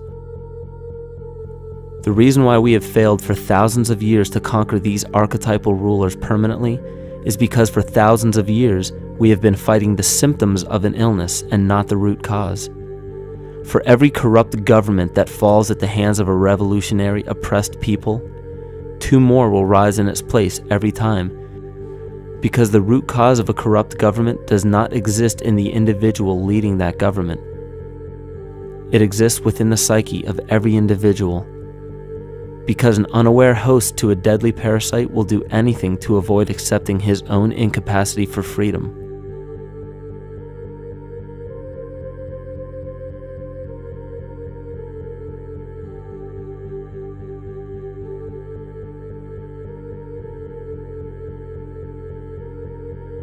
The reason why we have failed for thousands of years to conquer these archetypal rulers permanently is because for thousands of years we have been fighting the symptoms of an illness and not the root cause. For every corrupt government that falls at the hands of a revolutionary, oppressed people, 2 more will rise in its place every time, because the root cause of a corrupt government does not exist in the individual leading that government. It exists within the psyche of every individual, because an unaware host to a deadly parasite will do anything to avoid accepting his own incapacity for freedom.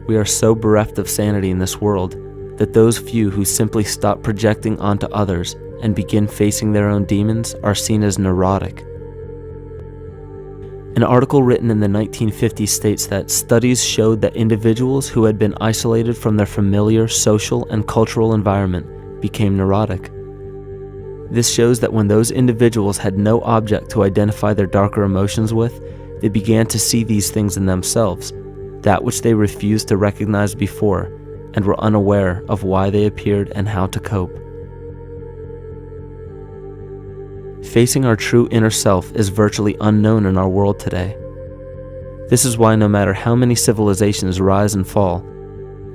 We are so bereft of sanity in this world that those few who simply stop projecting onto others and begin facing their own demons are seen as neurotic. An article written in the 1950s states that studies showed that individuals who had been isolated from their familiar social and cultural environment became neurotic. This shows that when those individuals had no object to identify their darker emotions with, they began to see these things in themselves, that which they refused to recognize before, and were unaware of why they appeared and how to cope. Facing our true inner self is virtually unknown in our world today. This is why no matter how many civilizations rise and fall,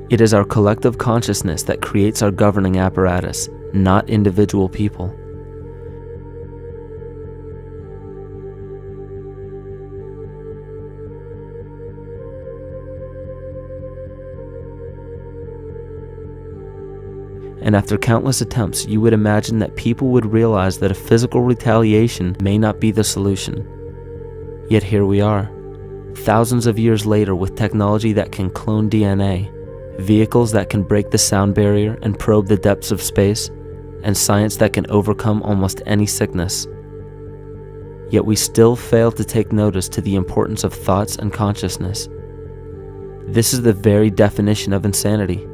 it is our collective consciousness that creates our governing apparatus, not individual people. and after countless attempts, you would imagine that people would realize that a physical retaliation may not be the solution. Yet here we are, thousands of years later, with technology that can clone DNA, vehicles that can break the sound barrier and probe the depths of space, and science that can overcome almost any sickness. Yet we still fail to take notice to the importance of thoughts and consciousness. This is the very definition of insanity.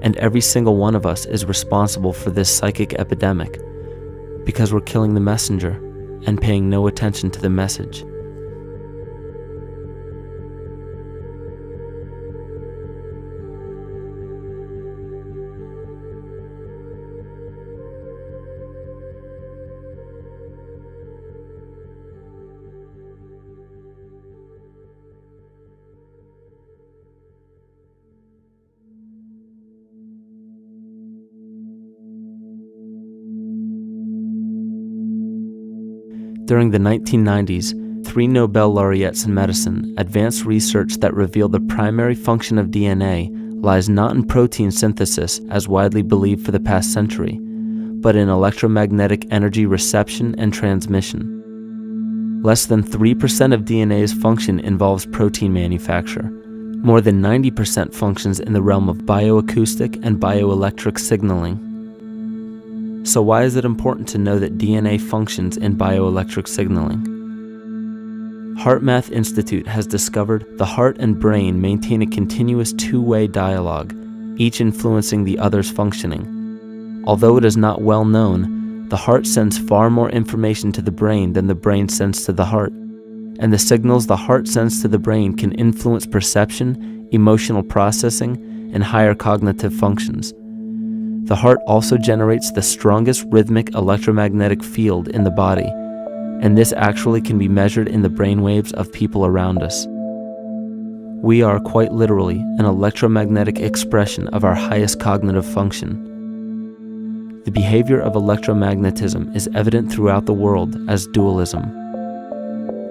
And every single one of us is responsible for this psychic epidemic because we're killing the messenger and paying no attention to the message. During the 1990s, 3 Nobel laureates in medicine advanced research that revealed the primary function of DNA lies not in protein synthesis as widely believed for the past century, but in electromagnetic energy reception and transmission. Less than 3% of DNA's function involves protein manufacture. More than 90% functions in the realm of bioacoustic and bioelectric signaling. So why is it important to know that DNA functions in bioelectric signaling? HeartMath Institute has discovered the heart and brain maintain a continuous two-way dialogue, each influencing the other's functioning. Although it is not well known, the heart sends far more information to the brain than the brain sends to the heart, and the signals the heart sends to the brain can influence perception, emotional processing, and higher cognitive functions. The heart also generates the strongest rhythmic electromagnetic field in the body, and this actually can be measured in the brainwaves of people around us. We are quite literally an electromagnetic expression of our highest cognitive function. The behavior of electromagnetism is evident throughout the world as dualism.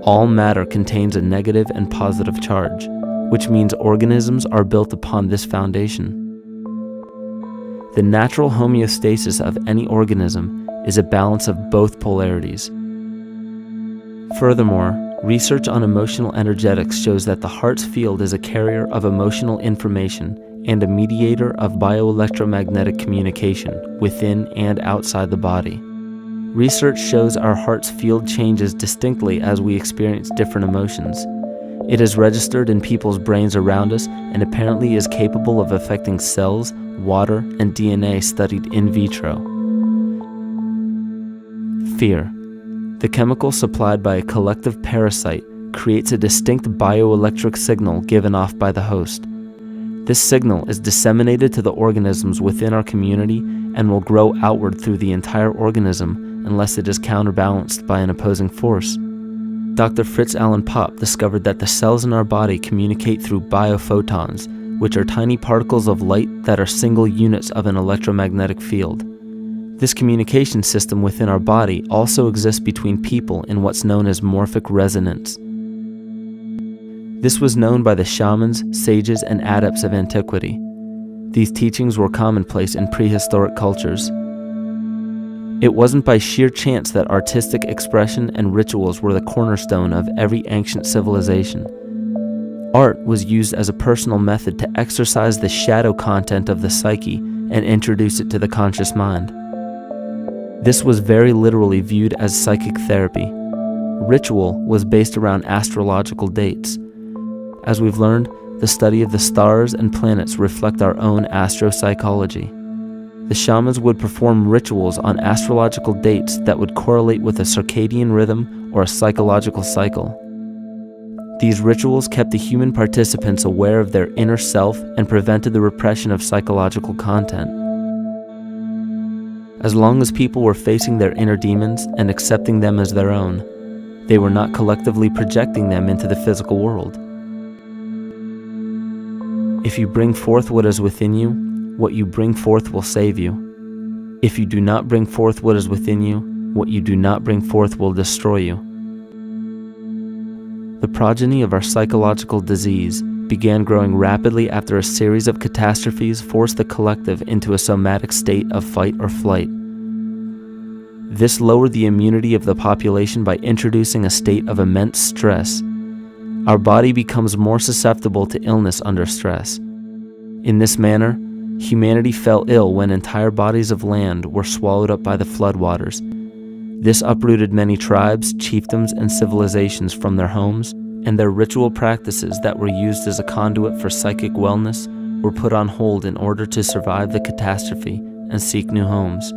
All matter contains a negative and positive charge, which means organisms are built upon this foundation. The natural homeostasis of any organism is a balance of both polarities. Furthermore, research on emotional energetics shows that the heart's field is a carrier of emotional information and a mediator of bioelectromagnetic communication within and outside the body. Research shows our heart's field changes distinctly as we experience different emotions. It is registered in people's brains around us and apparently is capable of affecting cells, water, and DNA studied in vitro. Fear. The chemical supplied by a collective parasite creates a distinct bioelectric signal given off by the host. This signal is disseminated to the organisms within our community and will grow outward through the entire organism unless it is counterbalanced by an opposing force. Dr. Fritz Alan Popp discovered that the cells in our body communicate through biophotons, which are tiny particles of light that are single units of an electromagnetic field. This communication system within our body also exists between people in what's known as morphic resonance. This was known by the shamans, sages, and adepts of antiquity. These teachings were commonplace in prehistoric cultures. It wasn't by sheer chance that artistic expression and rituals were the cornerstone of every ancient civilization. Art was used as a personal method to exercise the shadow content of the psyche and introduce it to the conscious mind. This was very literally viewed as psychic therapy. Ritual was based around astrological dates. As we've learned, the study of the stars and planets reflect our own astropsychology. The shamans would perform rituals on astrological dates that would correlate with a circadian rhythm or a psychological cycle. These rituals kept the human participants aware of their inner self and prevented the repression of psychological content. As long as people were facing their inner demons and accepting them as their own, they were not collectively projecting them into the physical world. If you bring forth what is within you, what you bring forth will save you. If you do not bring forth what is within you, what you do not bring forth will destroy you. The progeny of our psychological disease began growing rapidly after a series of catastrophes forced the collective into a somatic state of fight or flight. This lowered the immunity of the population by introducing a state of immense stress. Our body becomes more susceptible to illness under stress. In this manner, humanity fell ill when entire bodies of land were swallowed up by the floodwaters. This uprooted many tribes, chiefdoms, and civilizations from their homes, and their ritual practices that were used as a conduit for psychic wellness were put on hold in order to survive the catastrophe and seek new homes.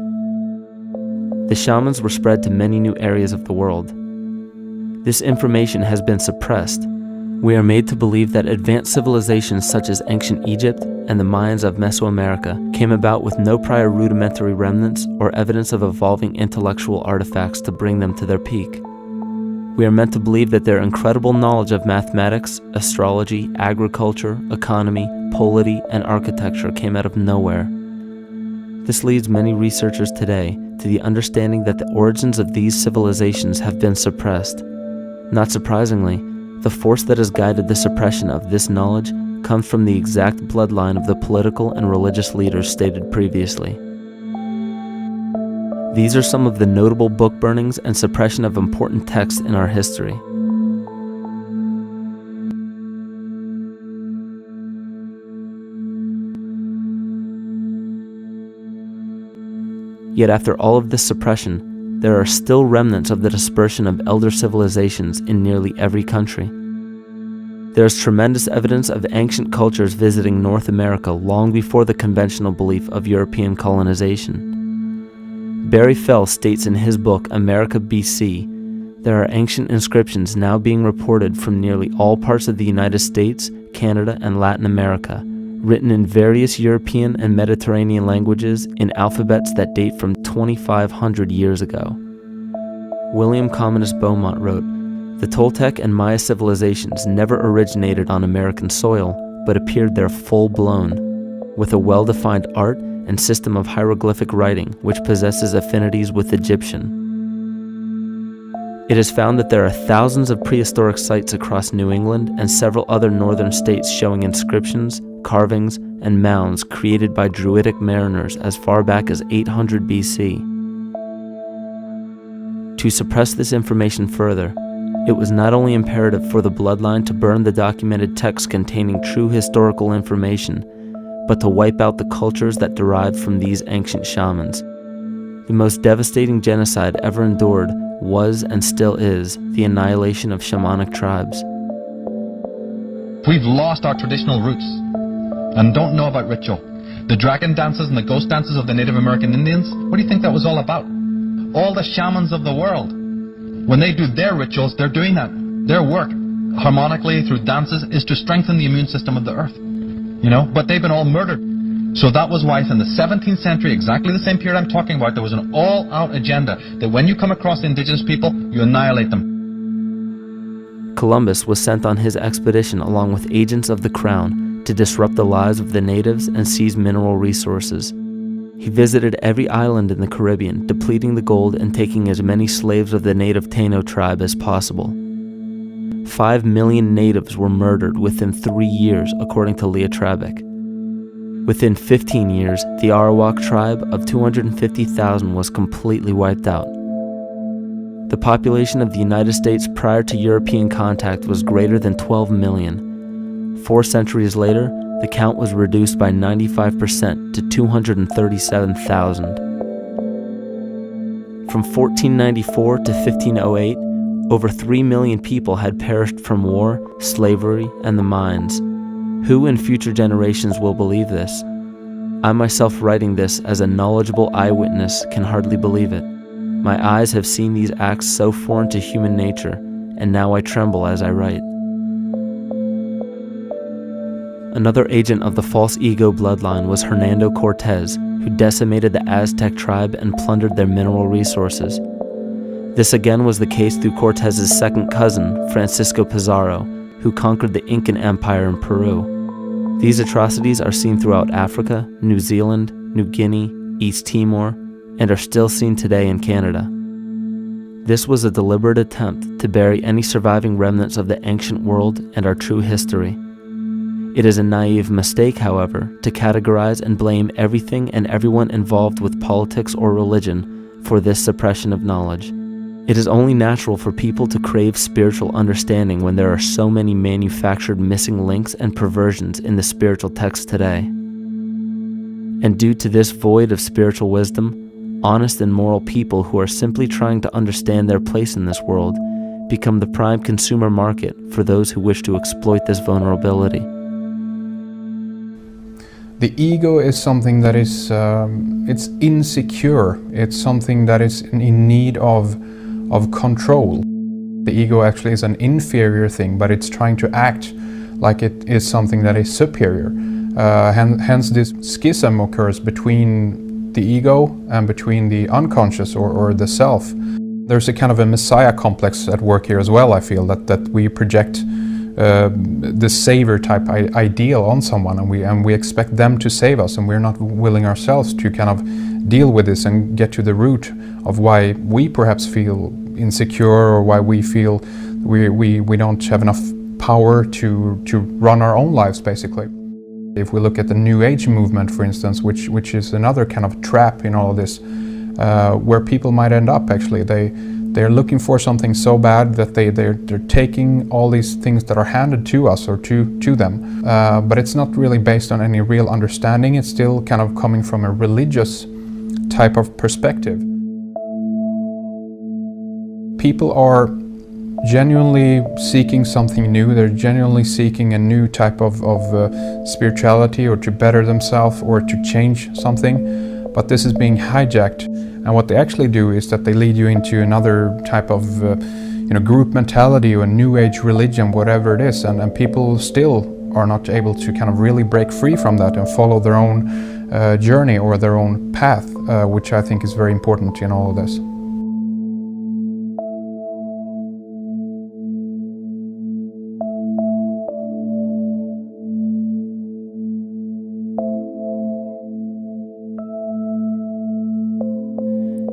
The shamans were spread to many new areas of the world. This information has been suppressed. We are made to believe that advanced civilizations such as ancient Egypt and the Mayans of Mesoamerica came about with no prior rudimentary remnants or evidence of evolving intellectual artifacts to bring them to their peak. We are meant to believe that their incredible knowledge of mathematics, astrology, agriculture, economy, polity, and architecture came out of nowhere. This leads many researchers today to the understanding that the origins of these civilizations have been suppressed. Not surprisingly, the force that has guided the suppression of this knowledge comes from the exact bloodline of the political and religious leaders stated previously. These are some of the notable book burnings and suppression of important texts in our history. Yet after all of this suppression, there are still remnants of the dispersion of elder civilizations in nearly every country. There is tremendous evidence of ancient cultures visiting North America long before the conventional belief of European colonization. Barry Fell states in his book America BC, there are ancient inscriptions now being reported from nearly all parts of the United States, Canada, and Latin America, written in various European and Mediterranean languages in alphabets that date from 2,500 years ago. William Commonus Beaumont wrote, "The Toltec and Maya civilizations never originated on American soil, but appeared there full-blown, with a well-defined art and system of hieroglyphic writing which possesses affinities with Egyptian. It is found that there are thousands of prehistoric sites across New England and several other northern states showing inscriptions, carvings, and mounds created by Druidic mariners as far back as 800 BC. To suppress this information further, it was not only imperative for the bloodline to burn the documented texts containing true historical information, but to wipe out the cultures that derived from these ancient shamans. The most devastating genocide ever endured was and still is the annihilation of shamanic tribes. We've lost our traditional roots and don't know about ritual. The dragon dances and the ghost dances of the Native American Indians, what do you think that was all about? All the shamans of the world, when they do their rituals, they're doing that. Their work, harmonically through dances, is to strengthen the immune system of the earth. But they've been all murdered. So that was why in the 17th century, exactly the same period I'm talking about, there was an all-out agenda that when you come across indigenous people, you annihilate them. Columbus was sent on his expedition along with agents of the crown to disrupt the lives of the natives and seize mineral resources. He visited every island in the Caribbean, depleting the gold and taking as many slaves of the native Taino tribe as possible. 5 million natives were murdered within 3 years, according to Leah Trabeck. Within 15 years, the Arawak tribe of 250,000 was completely wiped out. The population of the United States prior to European contact was greater than 12 million. 4 centuries later, the count was reduced by 95% to 237,000. From 1494 to 1508, over 3 million people had perished from war, slavery, and the mines. Who in future generations will believe this? I myself, writing this as a knowledgeable eyewitness, can hardly believe it. My eyes have seen these acts so foreign to human nature, and now I tremble as I write. Another agent of the false ego bloodline was Hernando Cortez, who decimated the Aztec tribe and plundered their mineral resources. This again was the case through Cortez's second cousin, Francisco Pizarro, who conquered the Incan Empire in Peru. These atrocities are seen throughout Africa, New Zealand, New Guinea, East Timor, and are still seen today in Canada. This was a deliberate attempt to bury any surviving remnants of the ancient world and our true history. It is a naive mistake, however, to categorize and blame everything and everyone involved with politics or religion for this suppression of knowledge. It is only natural for people to crave spiritual understanding when there are so many manufactured missing links and perversions in the spiritual text today. And due to this void of spiritual wisdom, honest and moral people who are simply trying to understand their place in this world become the prime consumer market for those who wish to exploit this vulnerability. The ego is something that is it's insecure. It's something that is in need of control. The ego actually is an inferior thing, but it's trying to act like it is something that is superior. Hence this schism occurs between the ego and between the unconscious or the self. There's a kind of a messiah complex at work here as well, I feel, that we project the savior type ideal on someone, and we expect them to save us, and we're not willing ourselves to kind of deal with this and get to the root of why we perhaps feel insecure, or why we feel we don't have enough power to run our own lives, basically. If we look at the New Age movement, for instance, which is another kind of trap in all of this, where people might end up actually, they're looking for something so bad that they're taking all these things that are handed to us or to them, but it's not really based on any real understanding. It's still kind of coming from a religious type of perspective. People are genuinely seeking something new. They're genuinely seeking a new type of spirituality, or to better themselves, or to change something, but this is being hijacked. And what they actually do is that they lead you into another type of group mentality or new age religion, whatever it is, and people still are not able to kind of really break free from that and follow their own journey or their own path, which I think is very important in all of this.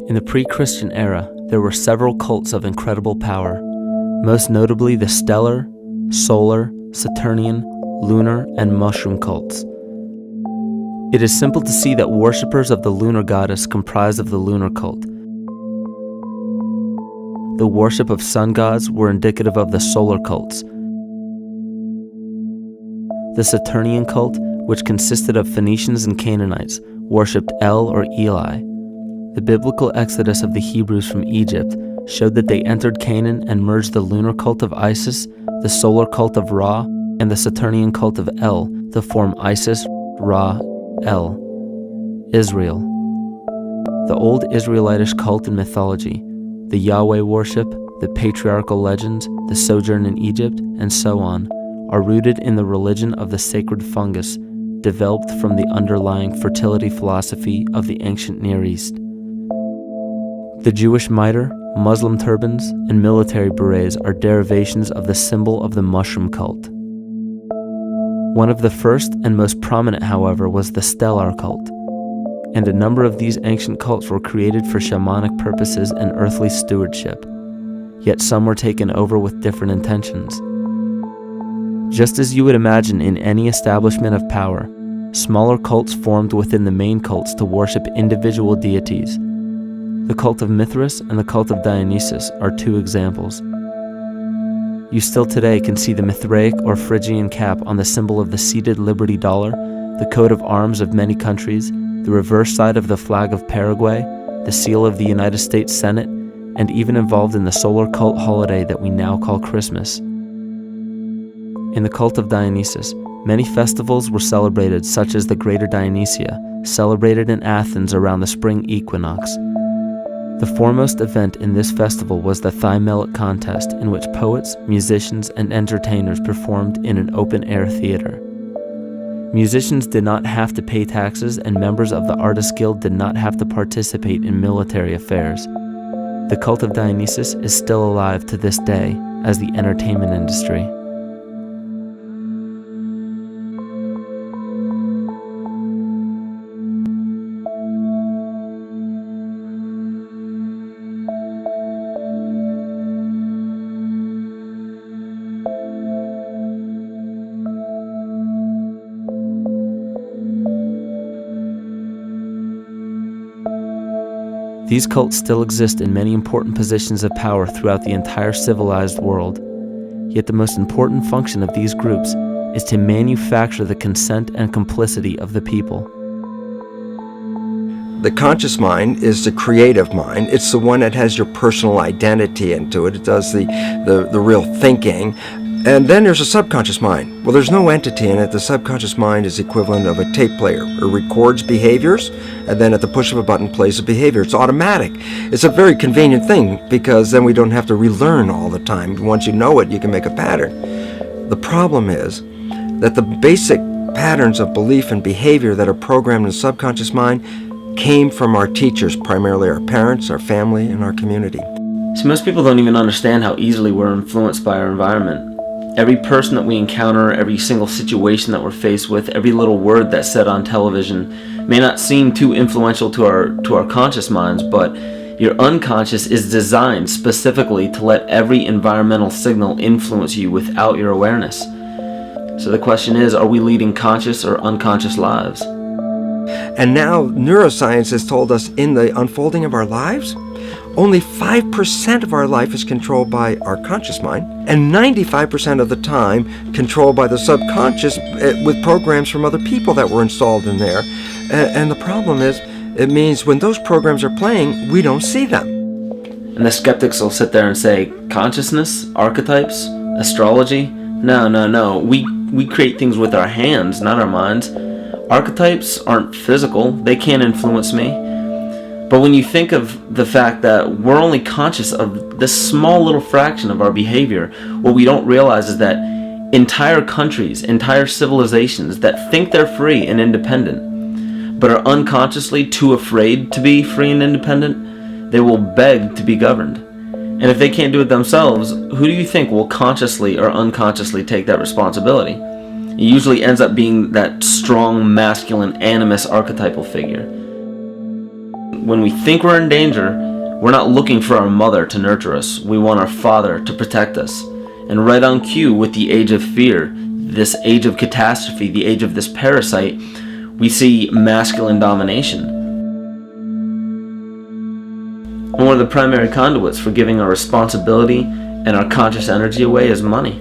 In the pre-Christian era, there were several cults of incredible power, most notably the stellar, solar, Saturnian, lunar, and mushroom cults. It is simple to see that worshippers of the lunar goddess comprised of the lunar cult. The worship of sun gods were indicative of the solar cults. The Saturnian cult, which consisted of Phoenicians and Canaanites, worshipped El or Eli. The biblical exodus of the Hebrews from Egypt showed that they entered Canaan and merged the lunar cult of Isis, the solar cult of Ra, and the Saturnian cult of El to form Isis, Ra, El, Israel. The old Israelitish cult and mythology, the Yahweh worship, the patriarchal legends, the sojourn in Egypt, and so on, are rooted in the religion of the sacred fungus, developed from the underlying fertility philosophy of the ancient Near East. The Jewish mitre, Muslim turbans, and military berets are derivations of the symbol of the mushroom cult. One of the first and most prominent, however, was the stellar cult, and a number of these ancient cults were created for shamanic purposes and earthly stewardship, yet some were taken over with different intentions. Just as you would imagine in any establishment of power, smaller cults formed within the main cults to worship individual deities. The cult of Mithras and the cult of Dionysus are two examples. You still today can see the Mithraic or Phrygian cap on the symbol of the seated Liberty dollar, the coat of arms of many countries, the reverse side of the flag of Paraguay, the seal of the United States Senate, and even involved in the solar cult holiday that we now call Christmas. In the cult of Dionysus, many festivals were celebrated, such as the Greater Dionysia, celebrated in Athens around the spring equinox. The foremost event in this festival was the Thymelic contest, in which poets, musicians, and entertainers performed in an open-air theater. Musicians did not have to pay taxes, and members of the Artists Guild did not have to participate in military affairs. The cult of Dionysus is still alive to this day as the entertainment industry. These cults still exist in many important positions of power throughout the entire civilized world. Yet the most important function of these groups is to manufacture the consent and complicity of the people. The conscious mind is the creative mind. It's the one that has your personal identity into it. It does the real thinking. And then there's a subconscious mind. Well, there's no entity in it. The subconscious mind is the equivalent of a tape player. It records behaviors, and then at the push of a button plays a behavior. It's automatic. It's a very convenient thing because then we don't have to relearn all the time. Once you know it, you can make a pattern. The problem is that the basic patterns of belief and behavior that are programmed in the subconscious mind came from our teachers, primarily our parents, our family, and our community. So most people don't even understand how easily we're influenced by our environment. Every person that we encounter, every single situation that we're faced with, every little word that's said on television may not seem too influential to our conscious minds, but your unconscious is designed specifically to let every environmental signal influence you without your awareness. So the question is, are we leading conscious or unconscious lives? And now neuroscience has told us in the unfolding of our lives, only 5% of our life is controlled by our conscious mind, and 95% of the time controlled by the subconscious with programs from other people that were installed in there. And the problem is, it means when those programs are playing, we don't see them. And the skeptics will sit there and say, consciousness, archetypes, astrology? No. We create things with our hands, not our minds. Archetypes aren't physical. They can't influence me. But when you think of the fact that we're only conscious of this small little fraction of our behavior, what we don't realize is that entire countries, entire civilizations that think they're free and independent, but are unconsciously too afraid to be free and independent, they will beg to be governed. And if they can't do it themselves, who do you think will consciously or unconsciously take that responsibility? It usually ends up being that strong, masculine, animus archetypal figure. When we think we're in danger, we're not looking for our mother to nurture us. We want our father to protect us. And right on cue with the age of fear, this age of catastrophe, the age of this parasite, we see masculine domination. And one of the primary conduits for giving our responsibility and our conscious energy away is money.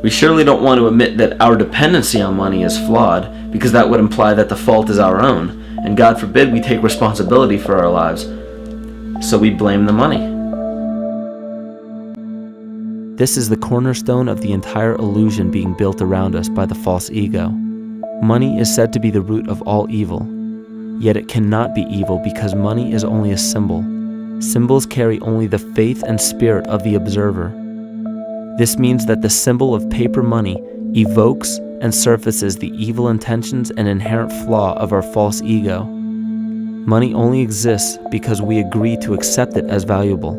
We surely don't want to admit that our dependency on money is flawed, because that would imply that the fault is our own. And God forbid we take responsibility for our lives, so we blame the money. This is the cornerstone of the entire illusion being built around us by the false ego. Money is said to be the root of all evil, yet it cannot be evil because money is only a symbol. Symbols carry only the faith and spirit of the observer. This means that the symbol of paper money evokes and surfaces the evil intentions and inherent flaw of our false ego. Money only exists because we agree to accept it as valuable.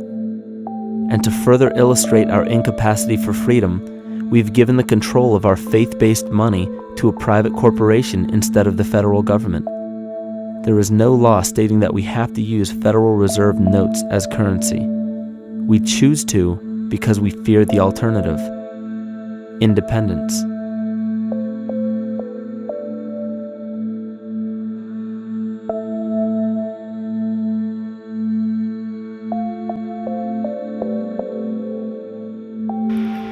And to further illustrate our incapacity for freedom, we've given the control of our faith-based money to a private corporation instead of the federal government. There is no law stating that we have to use Federal Reserve notes as currency. We choose to because we fear the alternative: independence.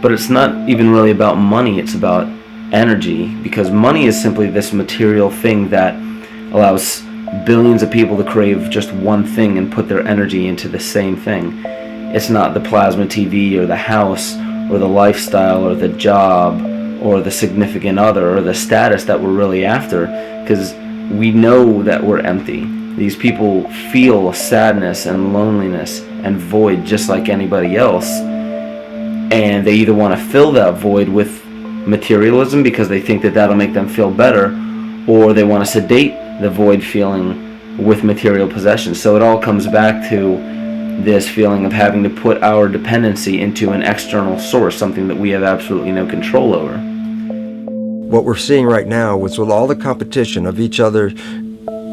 But it's not even really about money, it's about energy, because money is simply this material thing that allows billions of people to crave just one thing and put their energy into the same thing. It's not the plasma TV or the house or the lifestyle or the job or the significant other or the status that we're really after, because we know that we're empty. These people feel sadness and loneliness and void just like anybody else. And they either want to fill that void with materialism because they think that that'll make them feel better, or they want to sedate the void feeling with material possessions. So it all comes back to this feeling of having to put our dependency into an external source, something that we have absolutely no control over. What we're seeing right now is with all the competition of each other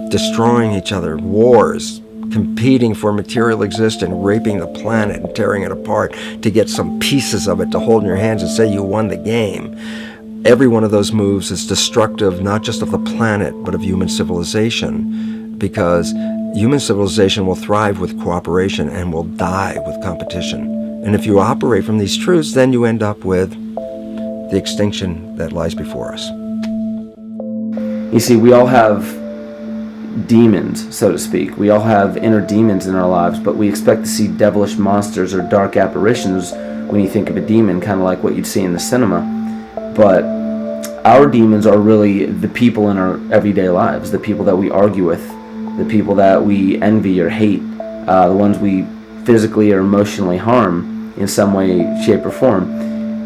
destroying each other, wars, competing for material existence, raping the planet and tearing it apart to get some pieces of it to hold in your hands and say you won the game. Every one of those moves is destructive, not just of the planet, but of human civilization, because human civilization will thrive with cooperation and will die with competition. And if you operate from these truths, then you end up with the extinction that lies before us. You see, we all have demons, so to speak. We all have inner demons in our lives, but we expect to see devilish monsters or dark apparitions when you think of a demon, kind of like what you'd see in the cinema. But our demons are really the people in our everyday lives, the people that we argue with, the people that we envy or hate, the ones we physically or emotionally harm in some way, shape, or form.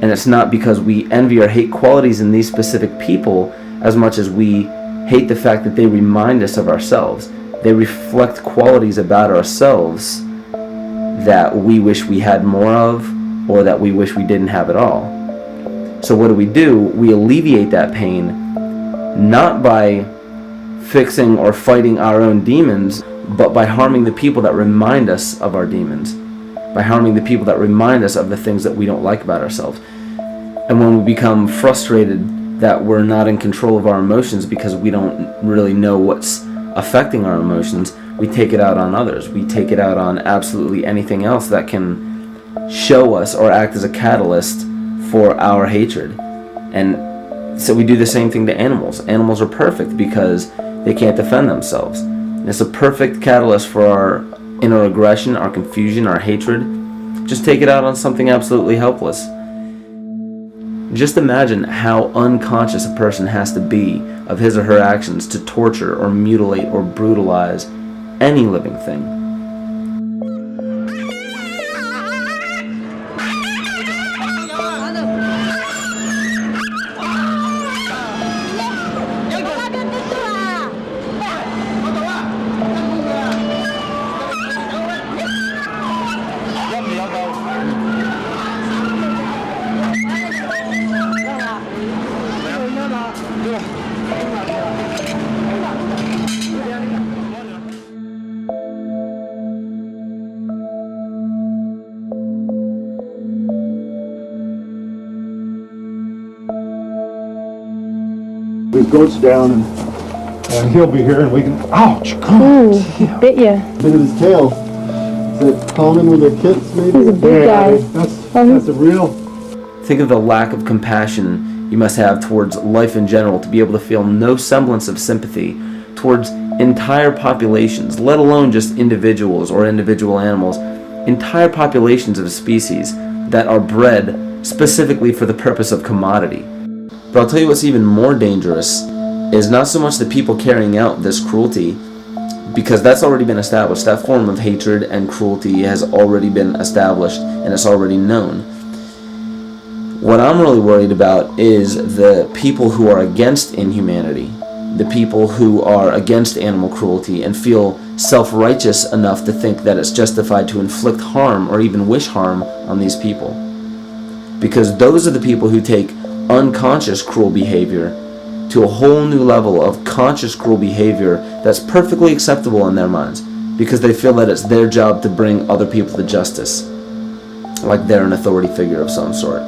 And it's not because we envy or hate qualities in these specific people as much as we hate the fact that they remind us of ourselves. They reflect qualities about ourselves that we wish we had more of, or that we wish we didn't have at all. So what do? We alleviate that pain not by fixing or fighting our own demons, but by harming the people that remind us of our demons, by harming the people that remind us of the things that we don't like about ourselves. And when we become frustrated that we're not in control of our emotions because we don't really know what's affecting our emotions, we take it out on others. We take it out on absolutely anything else that can show us or act as a catalyst for our hatred. And so we do the same thing to animals. Animals are perfect because they can't defend themselves. It's a perfect catalyst for our inner aggression, our confusion, our hatred. Just take it out on something absolutely helpless. Just imagine how unconscious a person has to be of his or her actions to torture or mutilate or brutalize any living thing. His goat's down and he'll be here and we can, ouch, Ooh, he bit you. Look at his tail. Is it cloning with their kits maybe? He's a big guy. That's a real... Think of the lack of compassion you must have towards life in general to be able to feel no semblance of sympathy towards entire populations, let alone just individuals or individual animals, entire populations of species that are bred specifically for the purpose of commodity. But I'll tell you what's even more dangerous is not so much the people carrying out this cruelty, because that's already been established. That form of hatred and cruelty has already been established and it's already known. What I'm really worried about is the people who are against inhumanity, the people who are against animal cruelty and feel self-righteous enough to think that it's justified to inflict harm or even wish harm on these people. Because those are the people who take unconscious cruel behavior to a whole new level of conscious cruel behavior that's perfectly acceptable in their minds, because they feel that it's their job to bring other people to justice, like they're an authority figure of some sort.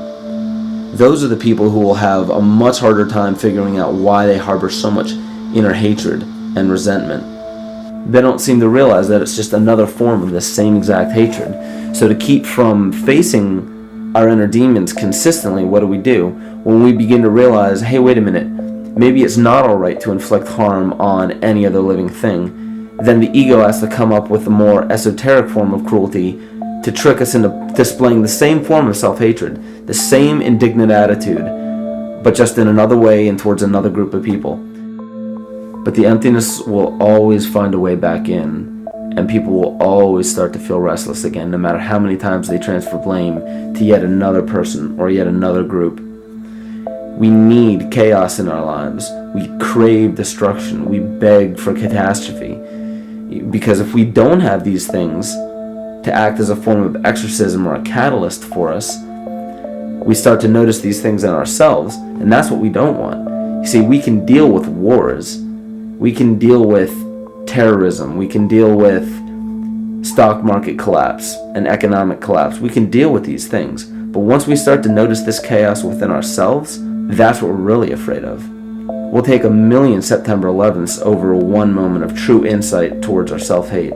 Those are the people who will have a much harder time figuring out why they harbor so much inner hatred and resentment. They don't seem to realize that it's just another form of the same exact hatred. So to keep from facing our inner demons consistently, what do? When we begin to realize, hey, wait a minute, maybe it's not alright to inflict harm on any other living thing, then the ego has to come up with a more esoteric form of cruelty to trick us into displaying the same form of self-hatred, the same indignant attitude, but just in another way and towards another group of people. But the emptiness will always find a way back in, and people will always start to feel restless again, no matter how many times they transfer blame to yet another person or yet another group. We need chaos in our lives. We crave destruction. We beg for catastrophe. Because if we don't have these things to act as a form of exorcism or a catalyst for us, we start to notice these things in ourselves, and that's what we don't want. You see, we can deal with wars. We can deal with terrorism, we can deal with stock market collapse and economic collapse. We can deal with these things. But once we start to notice this chaos within ourselves, that's what we're really afraid of. We'll take 1,000,000 September 11ths over one moment of true insight towards our self-hate.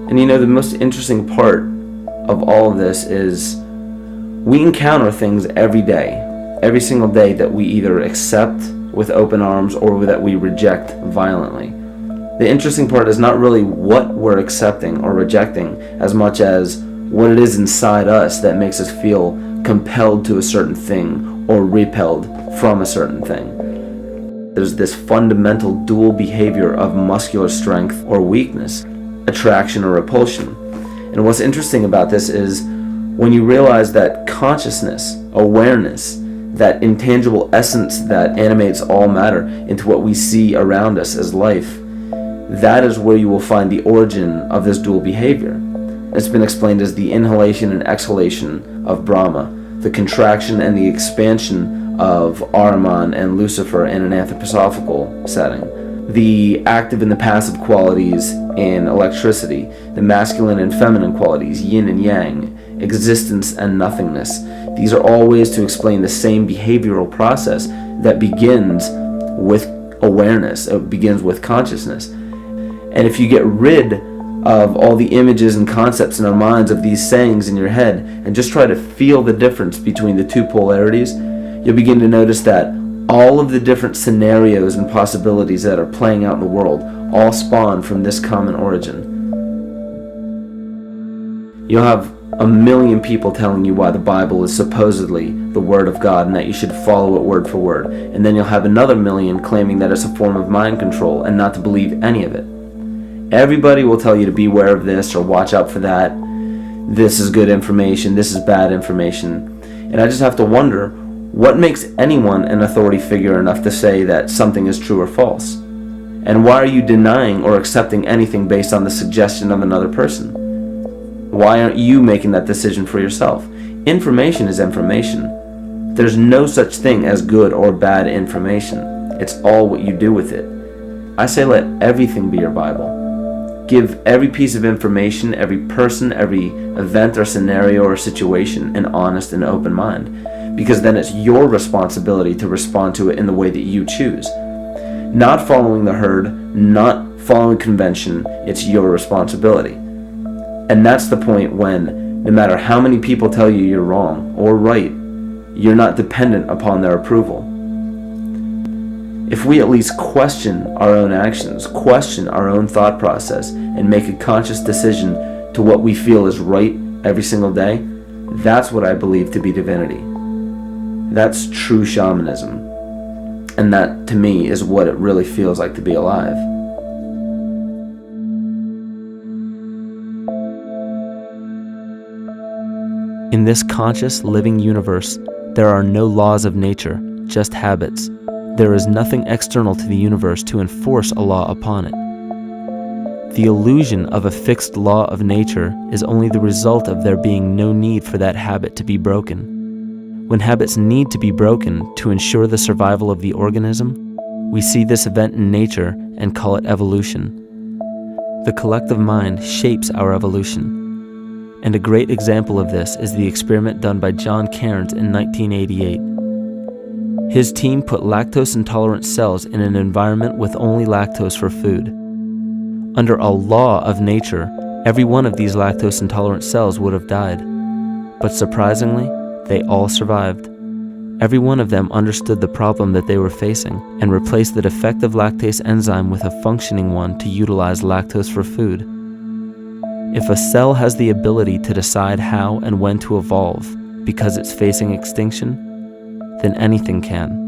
And you know, the most interesting part of all of this is we encounter things every day, every single day, that we either accept with open arms or that we reject violently. The interesting part is not really what we're accepting or rejecting as much as what it is inside us that makes us feel compelled to a certain thing or repelled from a certain thing. There's this fundamental dual behavior of muscular strength or weakness, attraction or repulsion. And what's interesting about this is when you realize that consciousness, awareness, that intangible essence that animates all matter into what we see around us as life, that is where you will find the origin of this dual behavior. It's been explained as the inhalation and exhalation of Brahma, the contraction and the expansion of Ahriman and Lucifer in an anthroposophical setting, the active and the passive qualities in electricity, the masculine and feminine qualities, yin and yang, existence and nothingness. These are all ways to explain the same behavioral process that begins with awareness, it begins with consciousness. And if you get rid of all the images and concepts in our minds of these sayings in your head and just try to feel the difference between the two polarities, you'll begin to notice that all of the different scenarios and possibilities that are playing out in the world all spawn from this common origin. You'll have 1,000,000 people telling you why the Bible is supposedly the Word of God and that you should follow it word for word. And then you'll have another 1,000,000 claiming that it's a form of mind control and not to believe any of it. Everybody will tell you to beware of this or watch out for that. This is good information, this is bad information. And I just have to wonder, what makes anyone an authority figure enough to say that something is true or false? And why are you denying or accepting anything based on the suggestion of another person? Why aren't you making that decision for yourself? Information is information. There's no such thing as good or bad information. It's all what you do with it. I say let everything be your Bible. Give every piece of information, every person, every event or scenario or situation an honest and open mind. Because then it's your responsibility to respond to it in the way that you choose. Not following the herd, not following convention, it's your responsibility. And that's the point when, no matter how many people tell you you're wrong or right, you're not dependent upon their approval. If we at least question our own actions, question our own thought process, and make a conscious decision to what we feel is right every single day, that's what I believe to be divinity. That's true shamanism. And that, to me, is what it really feels like to be alive. In this conscious, living universe, there are no laws of nature, just habits. There is nothing external to the universe to enforce a law upon it. The illusion of a fixed law of nature is only the result of there being no need for that habit to be broken. When habits need to be broken to ensure the survival of the organism, we see this event in nature and call it evolution. The collective mind shapes our evolution. And a great example of this is the experiment done by John Cairns in 1988. His team put lactose-intolerant cells in an environment with only lactose for food. Under a law of nature, every one of these lactose-intolerant cells would have died. But surprisingly, they all survived. Every one of them understood the problem that they were facing and replaced the defective lactase enzyme with a functioning one to utilize lactose for food. If a cell has the ability to decide how and when to evolve because it's facing extinction, then anything can.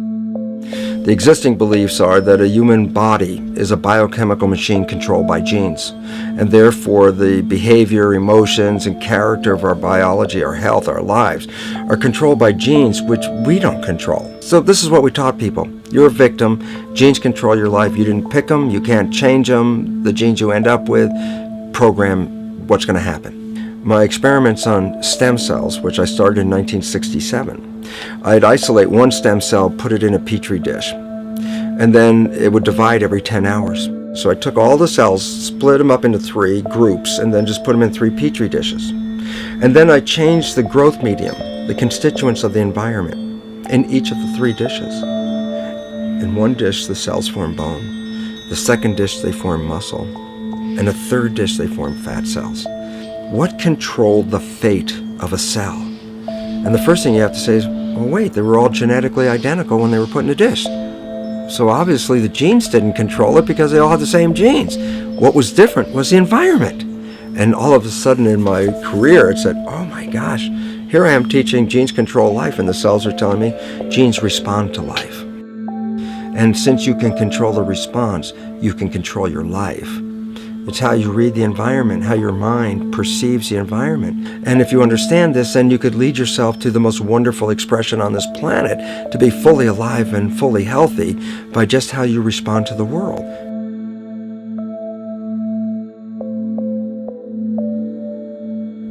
The existing beliefs are that a human body is a biochemical machine controlled by genes, and therefore the behavior, emotions, and character of our biology, our health, our lives are controlled by genes which we don't control. So this is what we taught people. You're a victim. Genes control your life. You didn't pick them. You can't change them. The genes you end up with program what's going to happen. My experiments on stem cells, which I started in 1967, I'd isolate one stem cell, put it in a petri dish, and then it would divide every 10 hours. So I took all the cells, split them up into 3 groups, and then just put them in 3 petri dishes. And then I changed the growth medium, the constituents of the environment, in each of the 3 dishes. In one dish, the cells form bone. The second dish, they form muscle. In a third dish, they form fat cells. What controlled the fate of a cell? And the first thing you have to say is, well, wait, they were all genetically identical when they were put in a dish. So obviously the genes didn't control it because they all had the same genes. What was different was the environment. And all of a sudden in my career, it said, oh my gosh, here I am teaching genes control life, and the cells are telling me genes respond to life. And since you can control the response, you can control your life. It's how you read the environment, how your mind perceives the environment. And if you understand this, then you could lead yourself to the most wonderful expression on this planet, to be fully alive and fully healthy by just how you respond to the world.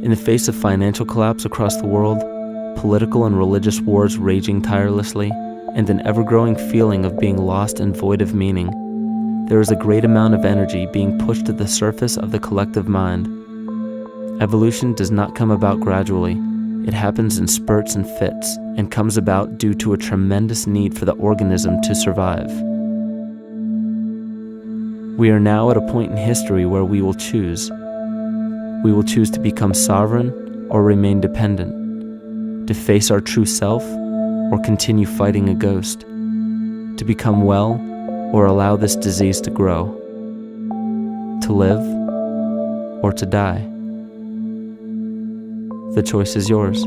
In the face of financial collapse across the world, political and religious wars raging tirelessly, and an ever-growing feeling of being lost and void of meaning, there is a great amount of energy being pushed to the surface of the collective mind. Evolution does not come about gradually. It happens in spurts and fits, and comes about due to a tremendous need for the organism to survive. We are now at a point in history where we will choose. We will choose to become sovereign or remain dependent, to face our true self or continue fighting a ghost, to become well or allow this disease to grow, to live or to die. The choice is yours.